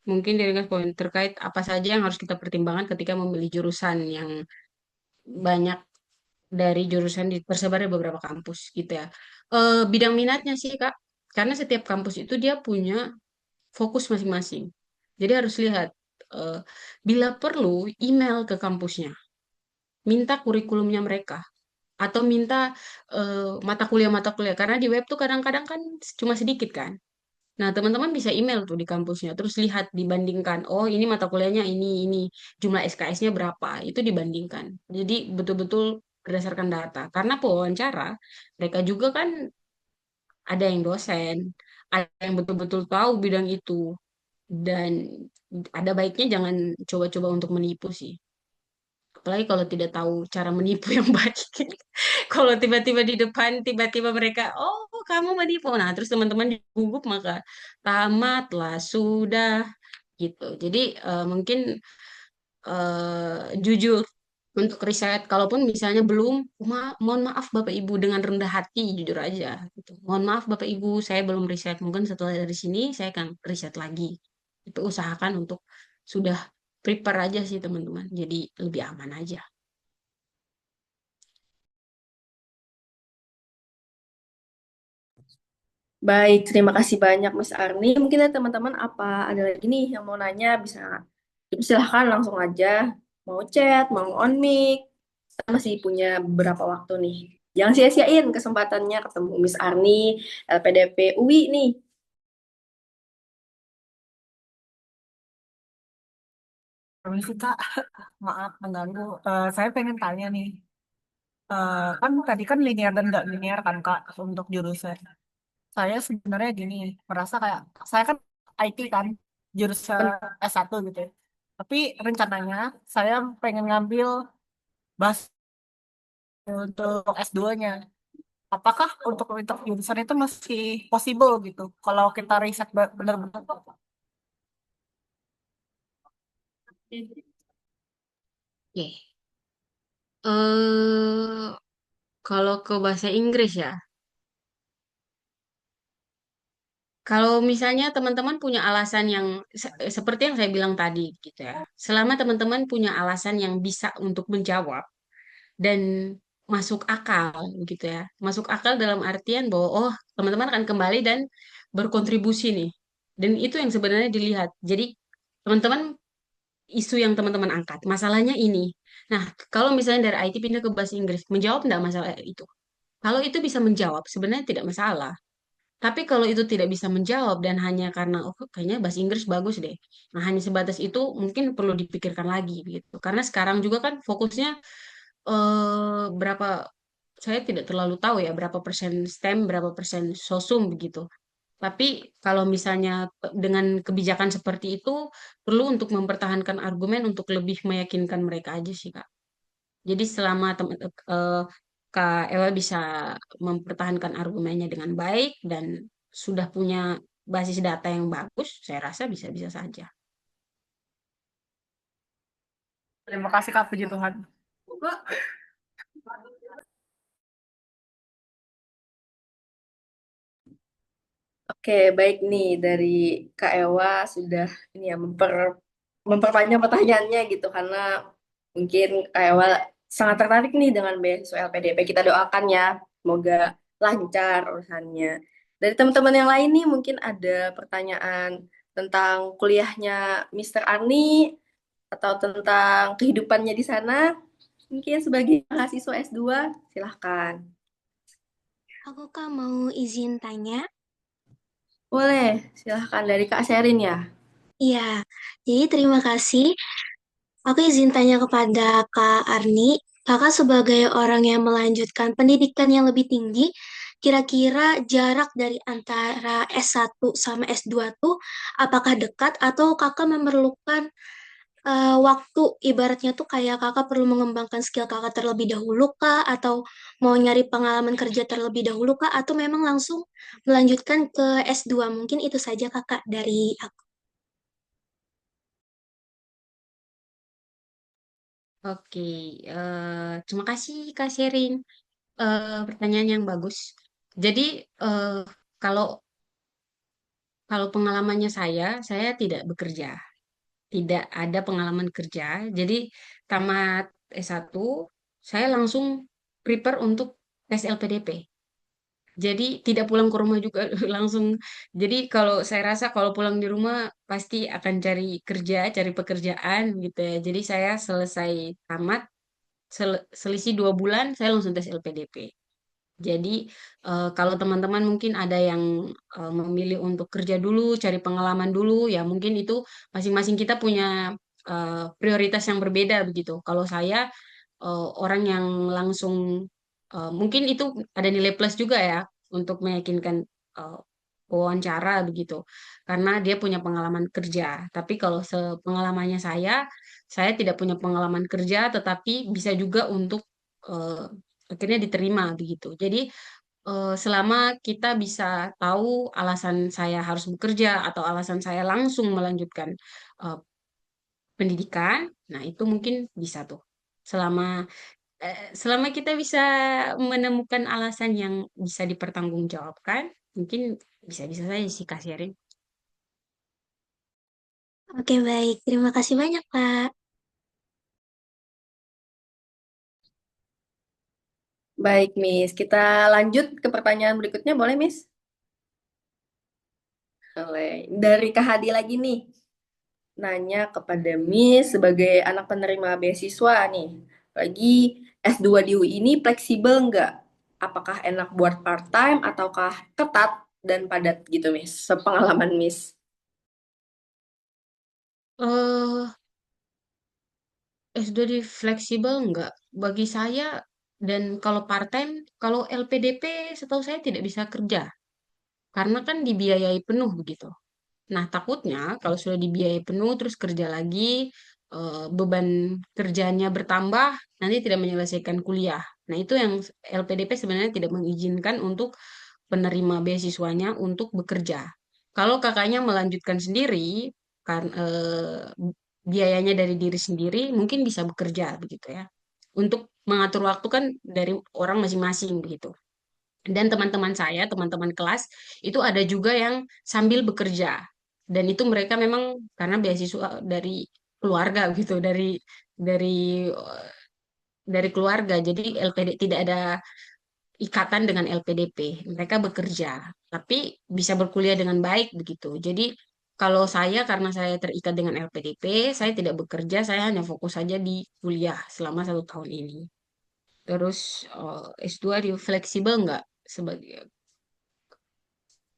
Mungkin dari poin terkait apa saja yang harus kita pertimbangkan ketika memilih jurusan yang banyak dari jurusan tersebar di beberapa kampus gitu ya. Bidang minatnya sih Kak, karena setiap kampus itu dia punya fokus masing-masing. Jadi harus lihat, eh, bila perlu email ke kampusnya, minta kurikulumnya mereka. atau minta mata kuliah karena di web tuh kadang-kadang kan cuma sedikit kan. Nah, teman-teman bisa email tuh di kampusnya, terus lihat dibandingkan, oh ini mata kuliahnya ini jumlah SKS-nya berapa, itu dibandingkan. Jadi betul-betul berdasarkan data. Karena pewawancara, mereka juga kan ada yang dosen, ada yang betul-betul tahu bidang itu, dan ada baiknya jangan coba-coba untuk menipu sih. Apalagi kalau tidak tahu cara menipu yang baik. Kalau tiba-tiba di depan, tiba-tiba mereka, oh kamu menipu. Nah, terus teman-teman gugup, maka tamatlah sudah gitu. Jadi mungkin jujur untuk riset, kalaupun misalnya belum, mohon maaf Bapak Ibu dengan rendah hati, jujur aja. Gitu. Mohon maaf Bapak Ibu, saya belum riset. Mungkin setelah dari sini saya akan riset lagi. Itu usahakan untuk sudah prepare aja sih teman-teman. Jadi lebih aman aja. Baik, terima kasih banyak Miss Arni. Mungkin ya teman-teman apa ada lagi nih yang mau nanya bisa silahkan langsung aja. Mau chat, mau on mic. Kita masih punya beberapa waktu nih. Jangan sia-siain kesempatannya ketemu Miss Arni, LPDP UI nih. Permisi Kak, maaf mengganggu. Saya pengen tanya nih, kan tadi kan linear dan nggak linear kan Kak untuk jurusan. Saya sebenarnya gini, merasa kayak saya kan IT kan, jurusan S1 gitu ya. Tapi rencananya saya pengen ngambil bahasa untuk S2-nya. Apakah untuk jurusan itu masih possible gitu? Kalau kita riset benar-benar. Oke. eh Kalau ke bahasa Inggris ya, kalau misalnya teman-teman punya alasan yang seperti yang saya bilang tadi gitu ya, selama teman-teman punya alasan yang bisa untuk menjawab dan masuk akal gitu ya, masuk akal dalam artian bahwa oh teman-teman akan kembali dan berkontribusi nih, dan itu yang sebenarnya dilihat. Jadi teman-teman isu yang teman-teman angkat, masalahnya ini. Nah, kalau misalnya dari IT pindah ke bahasa Inggris, menjawab enggak masalah itu? Kalau itu bisa menjawab, sebenarnya tidak masalah. Tapi kalau itu tidak bisa menjawab dan hanya karena oh kayaknya bahasa Inggris bagus deh. Nah, hanya sebatas itu mungkin perlu dipikirkan lagi gitu. Karena sekarang juga kan fokusnya berapa saya tidak terlalu tahu ya berapa persen STEM, berapa persen sosum begitu. Tapi kalau misalnya dengan kebijakan seperti itu perlu untuk mempertahankan argumen untuk lebih meyakinkan mereka aja sih, Kak. Jadi selama Kak Ewa bisa mempertahankan argumennya dengan baik dan sudah punya basis data yang bagus, saya rasa bisa-bisa saja. Terima kasih Kak, puji Tuhan. Oke, baik nih dari Kak Ewa sudah ini ya memperpanjang pertanyaannya gitu karena mungkin Kak Ewa sangat tertarik nih dengan beasiswa LPDP. Kita doakan ya, semoga lancar urusannya. Dari teman-teman yang lain nih mungkin ada pertanyaan tentang kuliahnya Mister Arni atau tentang kehidupannya di sana. Mungkin sebagai mahasiswa S2, silahkan. Aku Kak mau izin tanya. Boleh, silahkan dari Kak Sherin ya. Iya, jadi terima kasih. Aku izin tanya kepada Kak Arni. Kakak sebagai orang yang melanjutkan pendidikan yang lebih tinggi, kira-kira jarak dari antara S1 sama S2 tuh apakah dekat atau kakak memerlukan waktu ibaratnya tuh kayak kakak perlu mengembangkan skill kakak terlebih dahulu kah atau mau nyari pengalaman kerja terlebih dahulu kah atau memang langsung melanjutkan ke S2 mungkin itu saja kakak dari aku. Oke, terima kasih Kak Sherin. Pertanyaan yang bagus. Jadi eh, kalau kalau pengalamannya saya tidak bekerja, tidak ada pengalaman kerja. Jadi tamat S1, saya langsung prepare untuk tes LPDP. Jadi tidak pulang ke rumah juga langsung. Jadi kalau saya rasa kalau pulang di rumah pasti akan cari kerja, cari pekerjaan gitu ya. Jadi saya selesai tamat, selisih 2 bulan saya langsung tes LPDP. Jadi kalau teman-teman mungkin ada yang memilih untuk kerja dulu, cari pengalaman dulu, ya mungkin itu masing-masing kita punya prioritas yang berbeda begitu. Kalau saya orang yang langsung mungkin itu ada nilai plus juga ya untuk meyakinkan uh, wawancara begitu, karena dia punya pengalaman kerja. Tapi kalau sepengalamannya saya tidak punya pengalaman kerja, tetapi bisa juga untuk uh, akhirnya diterima begitu. Jadi selama kita bisa tahu alasan saya harus bekerja atau alasan saya langsung melanjutkan eh, pendidikan, nah itu mungkin bisa tuh. Selama selama kita bisa menemukan alasan yang bisa dipertanggungjawabkan, mungkin bisa-bisa saja sih Kak sharing. Oke, baik. Terima kasih banyak, Kak. Baik, Miss. Kita lanjut ke pertanyaan berikutnya, boleh, Miss? Boleh. Dari Kak Hadi lagi nih. Nanya kepada Miss sebagai anak penerima beasiswa nih. Lagi S2 di UI ini fleksibel nggak? Apakah enak buat part-time ataukah ketat dan padat gitu, Miss? Sepengalaman Miss. eh S2 fleksibel enggak? Bagi saya, dan kalau part-time, kalau LPDP setahu saya tidak bisa kerja, karena kan dibiayai penuh begitu. Nah, takutnya kalau sudah dibiayai penuh terus kerja lagi, beban kerjanya bertambah, nanti tidak menyelesaikan kuliah. Nah, itu yang LPDP sebenarnya tidak mengizinkan untuk penerima beasiswanya untuk bekerja. Kalau kakaknya melanjutkan sendiri, kan biayanya dari diri sendiri, mungkin bisa bekerja begitu ya. Untuk mengatur waktu kan dari orang masing-masing begitu. Dan teman-teman saya, teman-teman kelas, itu ada juga yang sambil bekerja. Dan itu mereka memang karena beasiswa dari keluarga gitu, dari dari keluarga. Jadi LPD tidak ada ikatan dengan LPDP. Mereka bekerja, tapi bisa berkuliah dengan baik begitu. Jadi kalau saya karena saya terikat dengan LPDP, saya tidak bekerja, saya hanya fokus saja di kuliah selama 1 tahun ini. Terus S2 di fleksibel nggak? Sebagai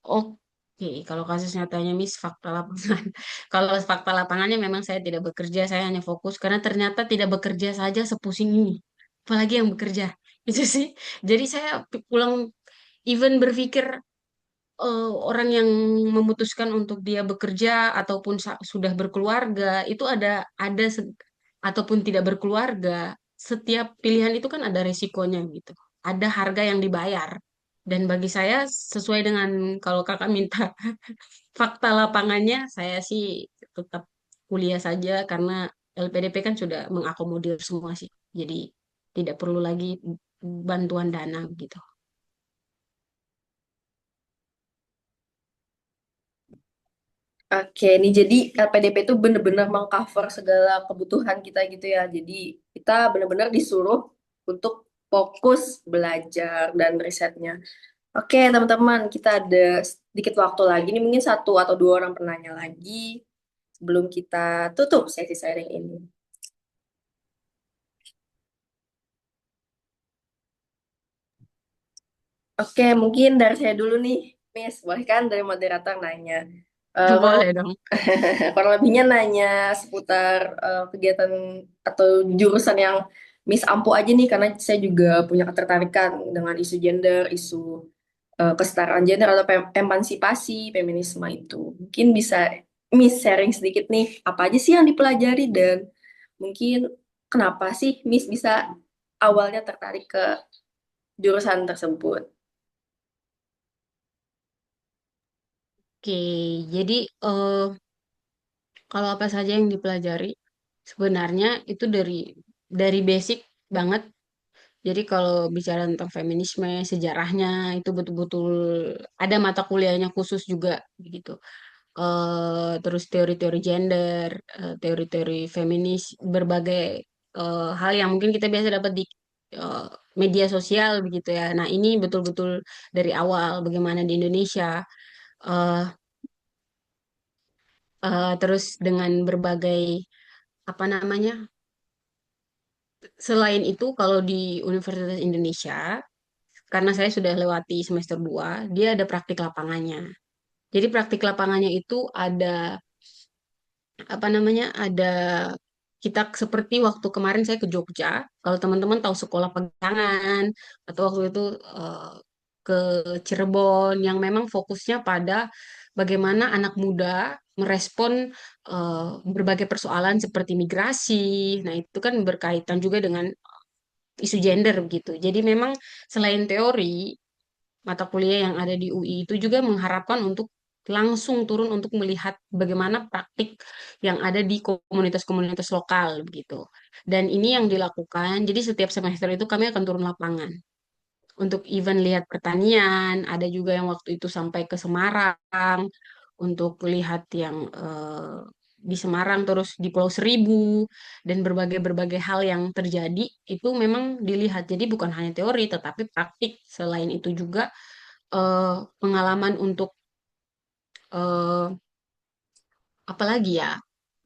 Oke, kalau kasus nyatanya Miss fakta lapangan. Kalau fakta lapangannya memang saya tidak bekerja, saya hanya fokus karena ternyata tidak bekerja saja sepusing ini. Apalagi yang bekerja. Itu sih. Jadi saya pulang even berpikir orang yang memutuskan untuk dia bekerja ataupun sudah berkeluarga itu ataupun tidak berkeluarga, setiap pilihan itu kan ada resikonya gitu. Ada harga yang dibayar. Dan bagi saya sesuai dengan kalau kakak minta fakta lapangannya, saya sih tetap kuliah saja karena LPDP kan sudah mengakomodir semua sih. Jadi tidak perlu lagi bantuan dana gitu. Oke, ini jadi LPDP itu benar-benar mengcover segala kebutuhan kita gitu ya. Jadi kita benar-benar disuruh untuk fokus belajar dan risetnya. Oke, teman-teman, kita ada sedikit waktu lagi. Ini mungkin satu atau dua orang penanya lagi sebelum kita tutup sesi sharing ini. Oke, mungkin dari saya dulu nih, Miss. Boleh kan dari moderator nanya? Kurang Boleh dong. kurang lebihnya nanya seputar kegiatan atau jurusan yang Miss ampu aja nih, karena saya juga punya ketertarikan dengan isu gender, isu kesetaraan gender atau emansipasi, feminisme itu. Mungkin bisa Miss sharing sedikit nih, apa aja sih yang dipelajari dan mungkin kenapa sih Miss bisa awalnya tertarik ke jurusan tersebut? Oke, jadi kalau apa saja yang dipelajari sebenarnya itu dari basic banget. Jadi kalau bicara tentang feminisme, sejarahnya itu betul-betul ada mata kuliahnya khusus juga begitu. Terus teori-teori gender, teori-teori feminis, berbagai hal yang mungkin kita biasa dapat di eh, media sosial begitu ya. Nah, ini betul-betul dari awal bagaimana di Indonesia. eh, terus dengan berbagai apa namanya selain itu kalau di Universitas Indonesia, karena saya sudah lewati semester 2, dia ada praktik lapangannya. Jadi praktik lapangannya itu ada apa namanya? Ada kita seperti waktu kemarin saya ke Jogja, kalau teman-teman tahu sekolah pegangan atau waktu itu ke Cirebon yang memang fokusnya pada bagaimana anak muda merespon berbagai persoalan seperti migrasi. Nah, itu kan berkaitan juga dengan isu gender begitu. Jadi memang selain teori, mata kuliah yang ada di UI itu juga mengharapkan untuk langsung turun untuk melihat bagaimana praktik yang ada di komunitas-komunitas lokal begitu. Dan ini yang dilakukan, jadi setiap semester itu kami akan turun lapangan untuk event lihat pertanian, ada juga yang waktu itu sampai ke Semarang untuk lihat yang di Semarang terus di Pulau Seribu dan berbagai-berbagai hal yang terjadi itu memang dilihat. Jadi bukan hanya teori tetapi praktik. Selain itu juga pengalaman untuk eh, apalagi ya.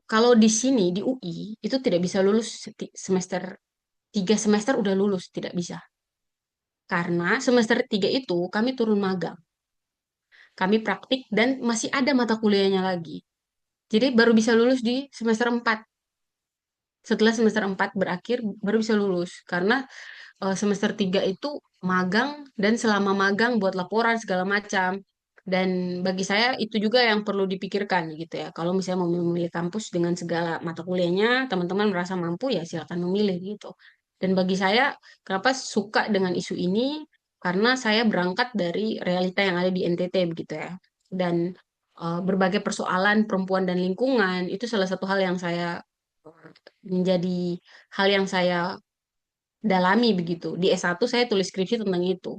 Kalau di sini di UI itu tidak bisa lulus semester 3 semester udah lulus tidak bisa. Karena semester 3 itu kami turun magang. Kami praktik dan masih ada mata kuliahnya lagi. Jadi baru bisa lulus di semester 4. Setelah semester 4 berakhir baru bisa lulus. Karena semester 3 itu magang dan selama magang buat laporan segala macam. Dan bagi saya itu juga yang perlu dipikirkan gitu ya. Kalau misalnya mau memilih kampus dengan segala mata kuliahnya, teman-teman merasa mampu ya silakan memilih gitu. Dan bagi saya kenapa suka dengan isu ini karena saya berangkat dari realita yang ada di NTT begitu ya. Dan berbagai persoalan perempuan dan lingkungan itu salah satu hal yang saya menjadi hal yang saya dalami begitu. Di S1 saya tulis skripsi tentang itu,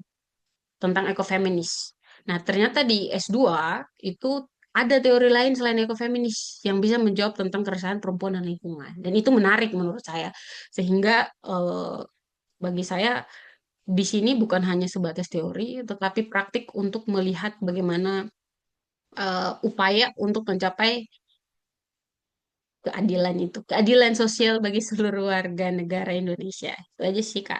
tentang ekofeminis. Nah, ternyata di S2 itu ada teori lain selain ekofeminis yang bisa menjawab tentang keresahan perempuan dan lingkungan. Dan itu menarik menurut saya. Sehingga bagi saya di sini bukan hanya sebatas teori, tetapi praktik untuk melihat bagaimana upaya untuk mencapai keadilan itu, keadilan sosial bagi seluruh warga negara Indonesia. Itu aja sih, Kak.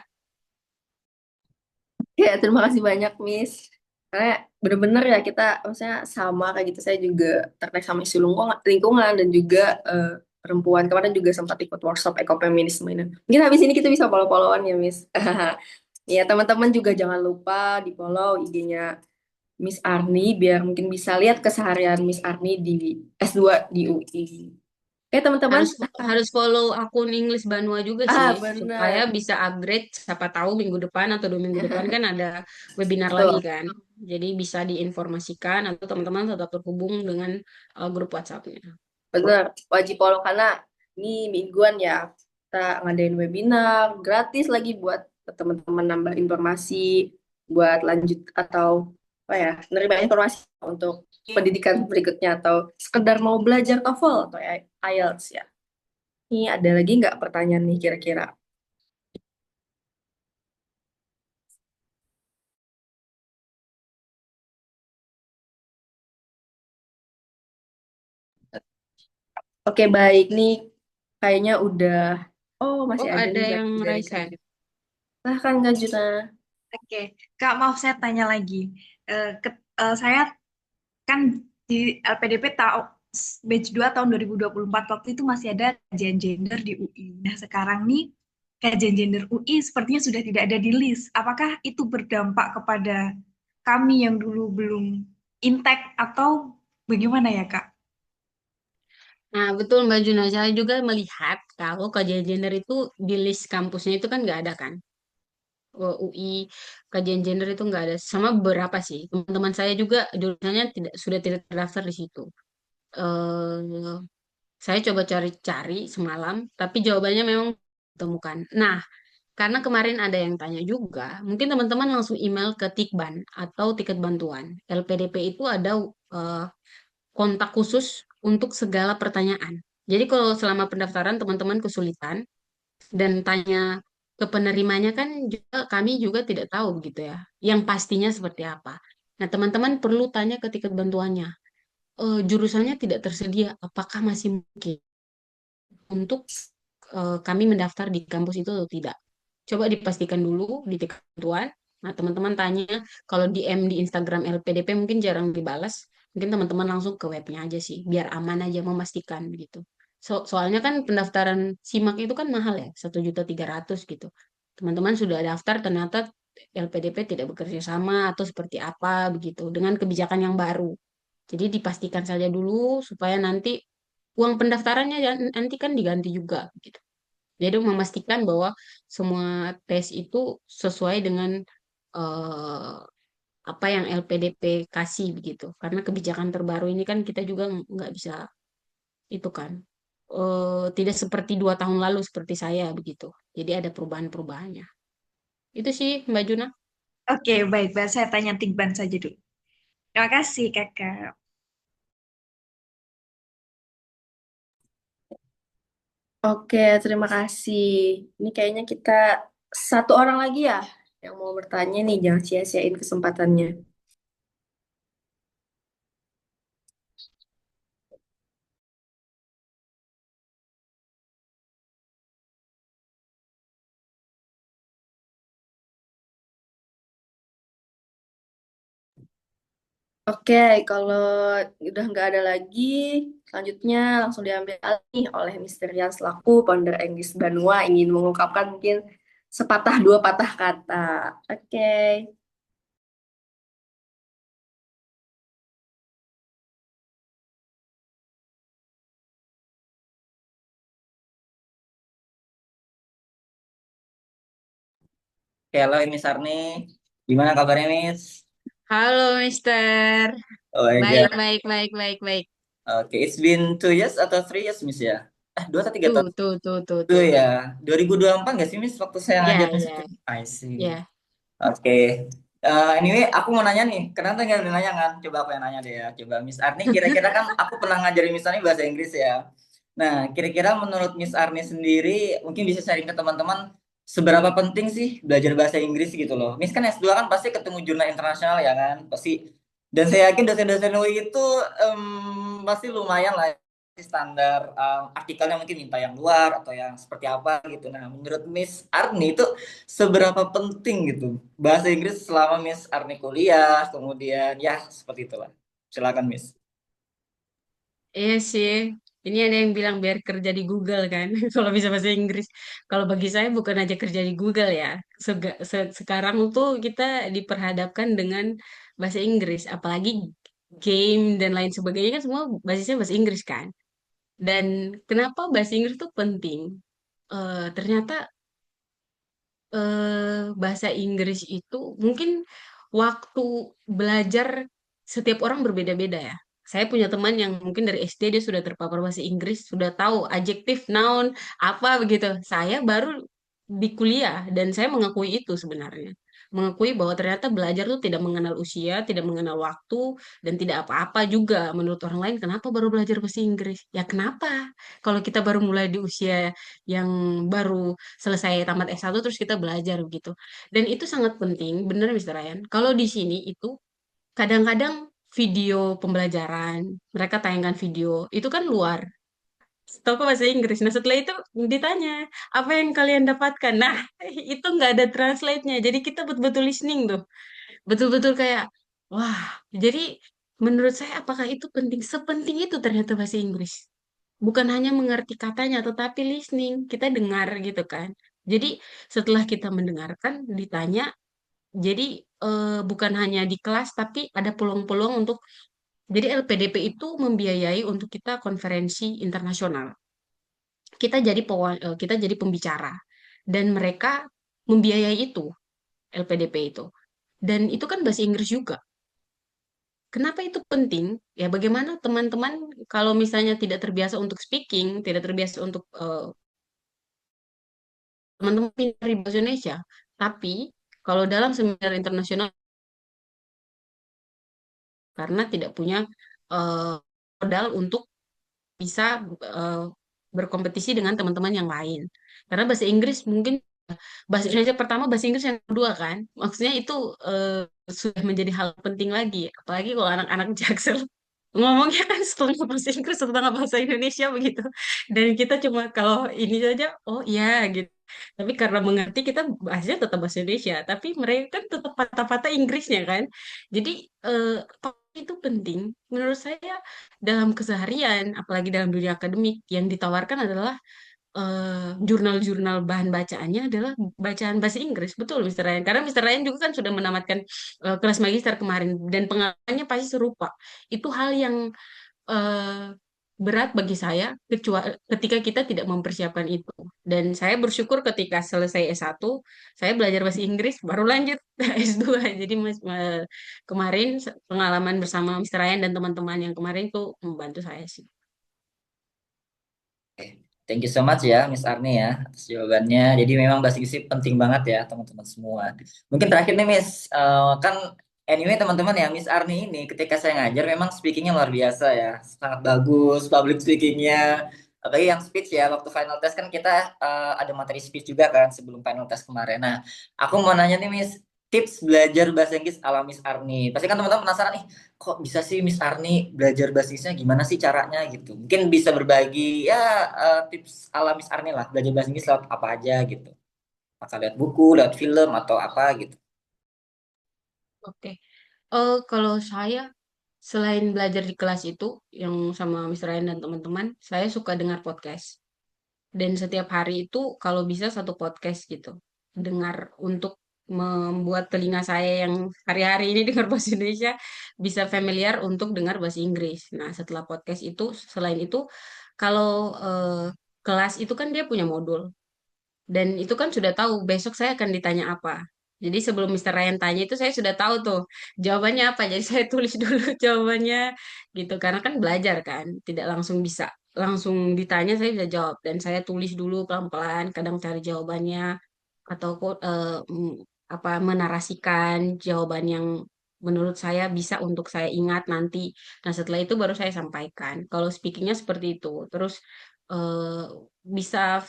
Ya, terima kasih banyak, Miss. Karena bener-bener ya kita, maksudnya sama kayak gitu. Saya juga tertarik sama isu lingkungan dan juga perempuan. Kemarin juga sempat ikut workshop ekofeminisme ini. Mungkin habis ini kita bisa follow-followan ya, Miss. Ya, teman-teman juga jangan lupa di-follow IG-nya Miss Arni biar mungkin bisa lihat keseharian Miss Arni di S2 di UI. Oke, teman-teman. Harus harus follow akun English Banua juga sih supaya Benar. bisa upgrade siapa tahu minggu depan atau 2 minggu depan kan ada webinar lagi Betul. kan. Jadi bisa diinformasikan atau teman-teman tetap terhubung dengan grup WhatsApp-nya. Benar, wajib follow karena ini mingguan ya. Kita ngadain webinar gratis lagi buat teman-teman nambah informasi, buat lanjut atau apa ya, nerima informasi untuk pendidikan berikutnya atau sekedar mau belajar TOEFL atau IELTS ya. Ini ada lagi nggak pertanyaan nih kira-kira? Oke, baik nih. Kayaknya udah. Oh, masih Oh, ada ada nih yang lagi dari raise Kak. hand. Silahkan Kak Juna. Oke, Kak, maaf saya tanya lagi. Saya kan di LPDP tahu batch 2 tahun 2024 waktu itu masih ada kajian gender di UI. Nah, sekarang nih kajian gender UI sepertinya sudah tidak ada di list. Apakah itu berdampak kepada kami yang dulu belum intact atau bagaimana ya, Kak? Nah, betul Mbak Juna. Saya juga melihat kalau kajian gender itu di list kampusnya itu kan nggak ada kan. UI kajian gender itu nggak ada. Sama beberapa sih. Teman-teman saya juga jurusannya sudah tidak terdaftar di situ. eh Saya coba cari-cari semalam, tapi jawabannya memang ditemukan. Nah, karena kemarin ada yang tanya juga, mungkin teman-teman langsung email ke Tikban atau tiket bantuan. LPDP itu ada eh, kontak khusus untuk segala pertanyaan. Jadi kalau selama pendaftaran teman-teman kesulitan dan tanya ke penerimanya kan juga kami juga tidak tahu gitu ya, yang pastinya seperti apa. Nah, teman-teman perlu tanya ke tiket bantuannya. Jurusannya tidak tersedia, apakah masih mungkin untuk kami mendaftar di kampus itu atau tidak. Coba dipastikan dulu di ketentuan. Nah, teman-teman tanya, kalau DM di Instagram LPDP mungkin jarang dibalas, mungkin teman-teman langsung ke webnya aja sih, biar aman aja memastikan gitu. Soalnya kan pendaftaran SIMAK itu kan mahal ya, 1.300.000 gitu. Teman-teman sudah daftar, ternyata LPDP tidak bekerja sama atau seperti apa begitu, dengan kebijakan yang baru. Jadi dipastikan saja dulu supaya nanti uang pendaftarannya nanti kan diganti juga gitu. Jadi memastikan bahwa semua tes itu sesuai dengan eh, apa yang LPDP kasih begitu. Karena kebijakan terbaru ini kan kita juga nggak bisa itu kan. Tidak seperti 2 tahun lalu seperti saya begitu. Jadi ada perubahan-perubahannya. Itu sih Mbak Juna. Oke, baik, Mbak. Saya tanya Tigban saja dulu. Terima kasih, Kakak. Oke, terima kasih. Ini kayaknya kita satu orang lagi ya yang mau bertanya nih, jangan sia-siain kesempatannya. Oke, kalau udah nggak ada lagi, selanjutnya langsung diambil alih nih oleh Mister Yan selaku founder English Banua ingin mengungkapkan mungkin sepatah dua patah kata. Oke. Oke, halo Miss Arni. Gimana kabarnya, Miss? Halo Mister. Oh my Baik, God. baik, baik, baik, baik. Oke, it's been 2 years atau 3 years, Miss ya? 2 atau 3 tahun? Tuh, Ya. tuh. 2024 nggak sih, Miss, waktu saya ngajar Ya, di situ? ya, I see. ya. Oke. Anyway, aku mau nanya nih. Kenapa nggak ada yang nanya kan? Coba aku yang nanya deh ya. Coba Miss Arni, kira-kira kan aku pernah ngajarin Miss Arni bahasa Inggris ya. Nah, kira-kira menurut Miss Arni sendiri, mungkin bisa sharing ke teman-teman, seberapa penting sih belajar bahasa Inggris gitu loh. Miss kan S2 kan pasti ketemu jurnal internasional ya kan? Pasti. Dan saya yakin dosen-dosen UI itu pasti lumayan lah standar artikelnya mungkin minta yang luar atau yang seperti apa gitu. Nah, menurut Miss Arni itu seberapa penting gitu bahasa Inggris selama Miss Arni kuliah, kemudian ya seperti itulah. Silakan Miss. Iya sih. Ini ada yang bilang biar kerja di Google kan, kalau bisa bahasa Inggris. Kalau bagi saya bukan aja kerja di Google ya. Sekarang tuh kita diperhadapkan dengan bahasa Inggris, apalagi game dan lain sebagainya kan semua basisnya bahasa Inggris kan. Dan kenapa bahasa Inggris tuh penting? Ternyata bahasa Inggris itu mungkin waktu belajar setiap orang berbeda-beda ya. Saya punya teman yang mungkin dari SD dia sudah terpapar bahasa Inggris, sudah tahu adjektif, noun, apa begitu. Saya baru di kuliah dan saya mengakui itu sebenarnya. Mengakui bahwa ternyata belajar tuh tidak mengenal usia, tidak mengenal waktu, dan tidak apa-apa juga menurut orang lain. Kenapa baru belajar bahasa Inggris? Ya kenapa? Kalau kita baru mulai di usia yang baru selesai tamat S1 terus kita belajar gitu. Dan itu sangat penting, bener Mr. Ryan. Kalau di sini itu kadang-kadang video pembelajaran, mereka tayangkan video, itu kan luar. Toko bahasa Inggris. Nah, setelah itu ditanya, apa yang kalian dapatkan? Nah, itu nggak ada translate-nya. Jadi kita betul-betul listening tuh. Betul-betul kayak, wah. Jadi menurut saya apakah itu penting? Sepenting itu ternyata bahasa Inggris. Bukan hanya mengerti katanya, tetapi listening. Kita dengar gitu kan. Jadi setelah kita mendengarkan, ditanya, jadi bukan hanya di kelas, tapi ada peluang-peluang untuk, jadi LPDP itu membiayai untuk kita konferensi internasional. Kita jadi pembicara. Dan mereka membiayai itu, LPDP itu. Dan itu kan bahasa Inggris juga. Kenapa itu penting? Ya bagaimana teman-teman kalau misalnya tidak terbiasa untuk speaking, tidak terbiasa untuk teman-teman pintar di bahasa Indonesia. Tapi kalau dalam seminar internasional karena tidak punya eh, modal untuk bisa eh, berkompetisi dengan teman-teman yang lain. Karena bahasa Inggris mungkin bahasa Indonesia pertama, bahasa Inggris yang kedua kan. Maksudnya itu sudah menjadi hal penting lagi. Apalagi kalau anak-anak Jaksel. ngomongnya kan setengah bahasa Inggris, setengah bahasa Indonesia begitu. Dan kita cuma kalau ini saja, oh iya gitu. Tapi karena mengerti kita bahasanya tetap bahasa Indonesia, tapi mereka kan tetap patah-patah Inggrisnya kan. Jadi itu penting. Menurut saya dalam keseharian, apalagi dalam dunia akademik, yang ditawarkan adalah jurnal-jurnal bahan bacaannya adalah bacaan bahasa Inggris. Betul, Mr. Ryan. Karena Mr. Ryan juga kan sudah menamatkan kelas magister kemarin dan pengalamannya pasti serupa. Itu hal yang eh, berat bagi saya ketika kita tidak mempersiapkan itu. Dan saya bersyukur ketika selesai S1, saya belajar bahasa Inggris baru lanjut S2. Jadi kemarin pengalaman bersama Mr. Ryan dan teman-teman yang kemarin tuh membantu saya sih. Thank you so much ya, Miss Arni ya, atas jawabannya. Jadi memang bahasa Inggris penting banget ya, teman-teman semua. Mungkin terakhir nih, Miss, kan anyway teman-teman ya, Miss Arni ini ketika saya ngajar memang speakingnya luar biasa ya, sangat bagus, public speakingnya. Apalagi yang speech ya, waktu final test kan kita ada materi speech juga kan sebelum final test kemarin. Nah, aku mau nanya nih, Miss, tips belajar bahasa Inggris ala Miss Arni. Pasti kan teman-teman penasaran nih, kok bisa sih Miss Arni belajar bahasa Inggrisnya gimana sih caranya gitu. Mungkin bisa berbagi ya tips ala Miss Arni lah, belajar bahasa Inggris lewat apa aja gitu. Apakah lewat buku, lewat film atau apa gitu. Oke. Kalau saya selain belajar di kelas itu yang sama Mr. Ryan dan teman-teman, saya suka dengar podcast. Dan setiap hari itu kalau bisa satu podcast gitu. Dengar untuk membuat telinga saya yang hari-hari ini dengar bahasa Indonesia bisa familiar untuk dengar bahasa Inggris. Nah, setelah podcast itu, selain itu, kalau kelas itu kan dia punya modul. Dan itu kan sudah tahu besok saya akan ditanya apa. Jadi sebelum Mr. Ryan tanya itu saya sudah tahu tuh jawabannya apa. Jadi saya tulis dulu jawabannya gitu. Karena kan belajar kan, tidak langsung bisa. Langsung ditanya saya bisa jawab. Dan saya tulis dulu pelan-pelan, kadang cari jawabannya. Atau apa menarasikan jawaban yang menurut saya bisa untuk saya ingat nanti. Nah setelah itu baru saya sampaikan. Kalau speakingnya seperti itu. Terus eh, bisa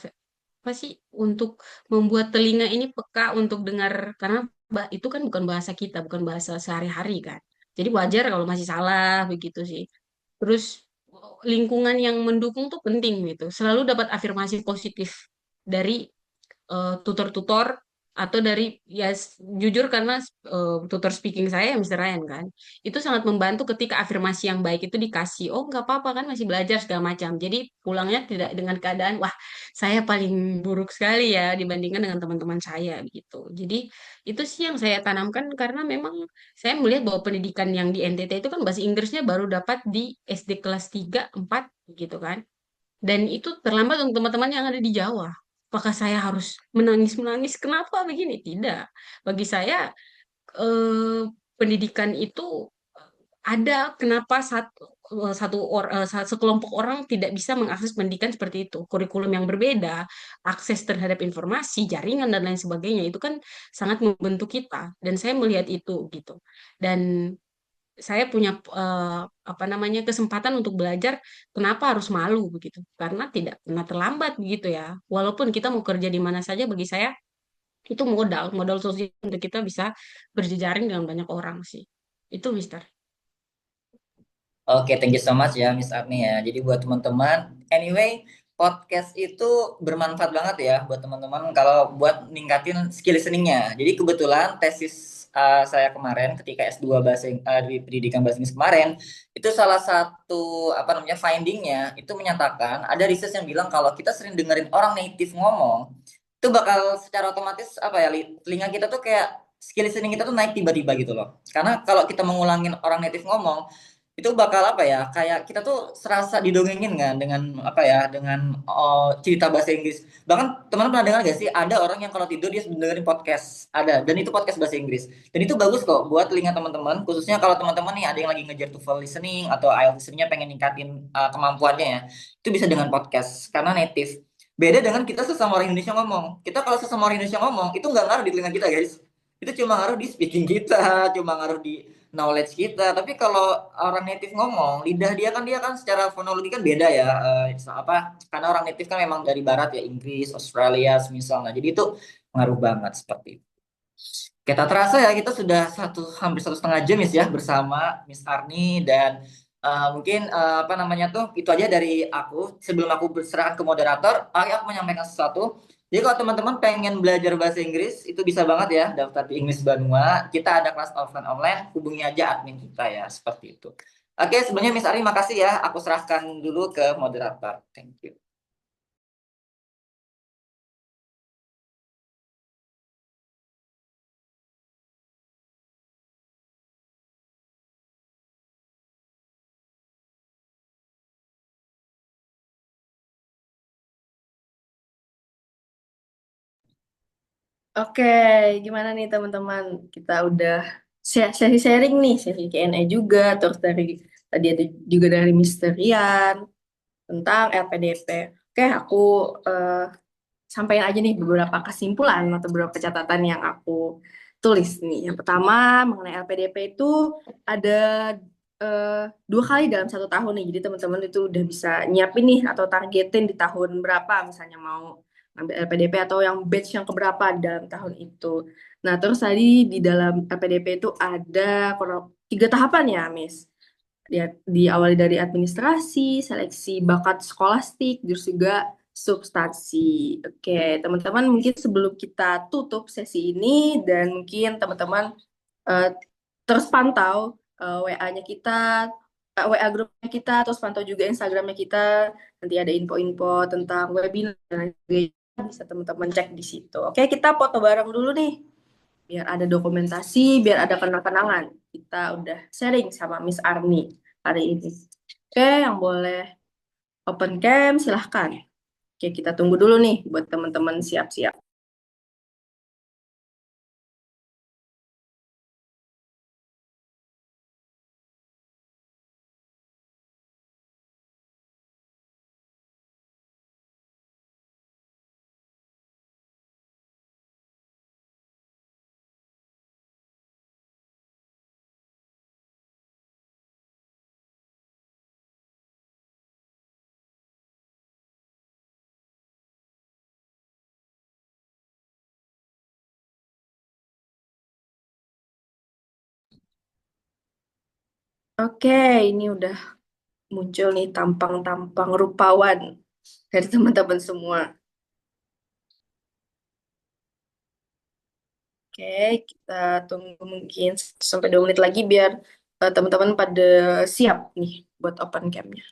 apa sih untuk membuat telinga ini peka untuk dengar karena itu kan bukan bahasa kita, bukan bahasa sehari-hari kan. Jadi wajar kalau masih salah begitu sih. Terus lingkungan yang mendukung tuh penting gitu. Selalu dapat afirmasi positif dari tutor-tutor atau dari ya jujur karena tutor speaking saya yang Mr. Ryan kan itu sangat membantu ketika afirmasi yang baik itu dikasih oh nggak apa-apa kan masih belajar segala macam jadi pulangnya tidak dengan keadaan wah saya paling buruk sekali ya dibandingkan dengan teman-teman saya gitu jadi itu sih yang saya tanamkan karena memang saya melihat bahwa pendidikan yang di NTT itu kan bahasa Inggrisnya baru dapat di SD kelas 3 4 gitu kan dan itu terlambat untuk teman-teman yang ada di Jawa. Apakah saya harus menangis-menangis? Kenapa begini? Tidak. Bagi saya, pendidikan itu ada kenapa sekelompok orang tidak bisa mengakses pendidikan seperti itu. Kurikulum yang berbeda, akses terhadap informasi, jaringan dan lain sebagainya itu kan sangat membentuk kita. Dan saya melihat itu gitu. Dan saya punya apa namanya kesempatan untuk belajar kenapa harus malu begitu karena tidak pernah terlambat begitu ya walaupun kita mau kerja di mana saja bagi saya itu modal sosial untuk kita bisa berjejaring dengan banyak orang sih itu Mister. Oke, thank you so much ya, Miss Arni ya. Jadi buat teman-teman, anyway, podcast itu bermanfaat banget ya buat teman-teman kalau buat ningkatin skill listeningnya. Jadi kebetulan tesis saya kemarin ketika S2 di pendidikan bahasa Inggris kemarin, itu salah satu apa namanya findingnya itu menyatakan ada riset yang bilang kalau kita sering dengerin orang native ngomong, itu bakal secara otomatis apa ya, telinga kita tuh kayak skill listening kita tuh naik tiba-tiba gitu loh. Karena kalau kita mengulangin orang native ngomong itu bakal apa ya kayak kita tuh serasa didongengin kan dengan apa ya dengan cerita bahasa Inggris bahkan teman pernah dengar gak sih ada orang yang kalau tidur dia dengerin podcast ada dan itu podcast bahasa Inggris dan itu bagus kok buat telinga teman-teman khususnya kalau teman-teman nih ada yang lagi ngejar TOEFL listening atau IELTS listeningnya pengen ningkatin kemampuannya ya itu bisa dengan podcast karena native beda dengan kita sesama orang Indonesia ngomong kita kalau sesama orang Indonesia ngomong itu nggak ngaruh di telinga kita guys itu cuma ngaruh di speaking kita cuma ngaruh di knowledge kita. Tapi kalau orang native ngomong, lidah dia kan secara fonologi kan beda ya. Apa? Karena orang native kan memang dari barat ya, Inggris, Australia, misalnya. Jadi itu ngaruh banget seperti itu. Kita terasa ya kita sudah hampir 1,5 jam ya bersama Miss Arni dan Mungkin apa namanya tuh itu aja dari aku. Sebelum aku berserahkan ke moderator, aku menyampaikan sesuatu. Jadi kalau teman-teman pengen belajar bahasa Inggris, itu bisa banget ya daftar di English Banua. Kita ada kelas offline online, hubungi aja admin kita ya, seperti itu. Oke, sebenarnya Miss Ari makasih ya. Aku serahkan dulu ke moderator. Thank you. Oke, gimana nih teman-teman? Kita udah sesi sharing nih, sesi Q&A juga, terus dari tadi ada juga dari Misterian tentang LPDP. Oke, aku eh, sampaikan aja nih beberapa kesimpulan atau beberapa catatan yang aku tulis nih. Yang pertama mengenai LPDP itu ada eh, 2 kali dalam 1 tahun nih. Jadi teman-teman itu udah bisa nyiapin nih atau targetin di tahun berapa misalnya mau ambil LPDP atau yang batch yang keberapa di dalam tahun itu. Nah, terus tadi di dalam LPDP itu ada kurang 3 tahapan ya, Miss. Dia diawali dari administrasi, seleksi bakat skolastik, terus juga substansi. Oke, teman-teman mungkin sebelum kita tutup sesi ini dan mungkin teman-teman eh, terus pantau WA-nya kita, WA grupnya kita, terus pantau juga Instagramnya kita. Nanti ada info-info tentang webinar dan sebagainya, bisa teman-teman cek di situ. Oke, kita foto bareng dulu nih biar ada dokumentasi, biar ada kenang-kenangan. Kita udah sharing sama Miss Arni hari ini. Oke, yang boleh open cam silahkan. Oke, kita tunggu dulu nih buat teman-teman siap-siap. Oke, ini udah muncul nih tampang-tampang rupawan dari teman-teman semua. Oke, kita tunggu mungkin 1 sampai 2 menit lagi biar teman-teman pada siap nih buat open cam-nya.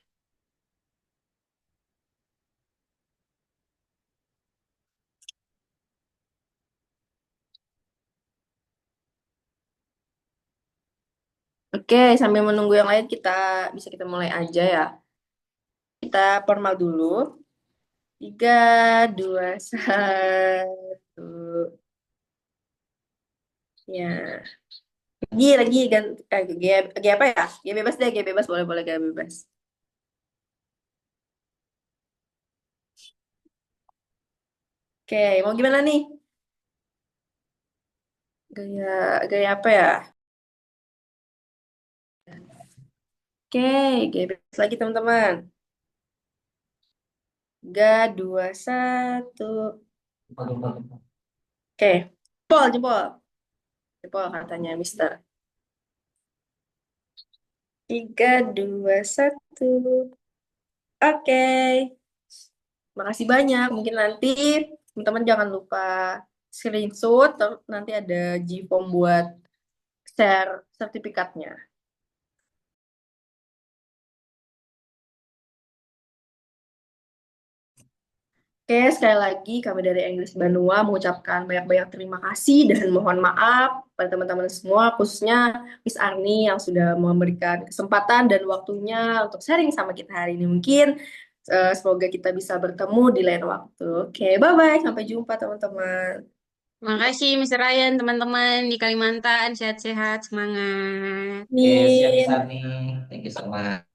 Oke, sambil menunggu yang lain kita mulai aja ya. Kita formal dulu. 3, 2, 1. Ya, lagi ganti, G apa ya? G bebas deh, G bebas boleh boleh G bebas. Oke, mau gimana nih? Gaya gaya apa ya? Oke, G bebas lagi teman-teman. 3, 2, 1. Oke, jempol jempol jempol katanya Mister. 3, 2, 1. Oke, makasih banyak. Mungkin nanti teman-teman jangan lupa screenshot, nanti ada G-form buat share sertifikatnya. Oke, sekali lagi kami dari English Banua mengucapkan banyak-banyak terima kasih dan mohon maaf pada teman-teman semua, khususnya Miss Arni yang sudah memberikan kesempatan dan waktunya untuk sharing sama kita hari ini. Mungkin semoga kita bisa bertemu di lain waktu. Oke, bye-bye. Sampai jumpa teman-teman. Makasih Mr. Ryan, teman-teman di Kalimantan. Sehat-sehat, semangat. Oke, siap Miss Amin. Arni. Thank you so much.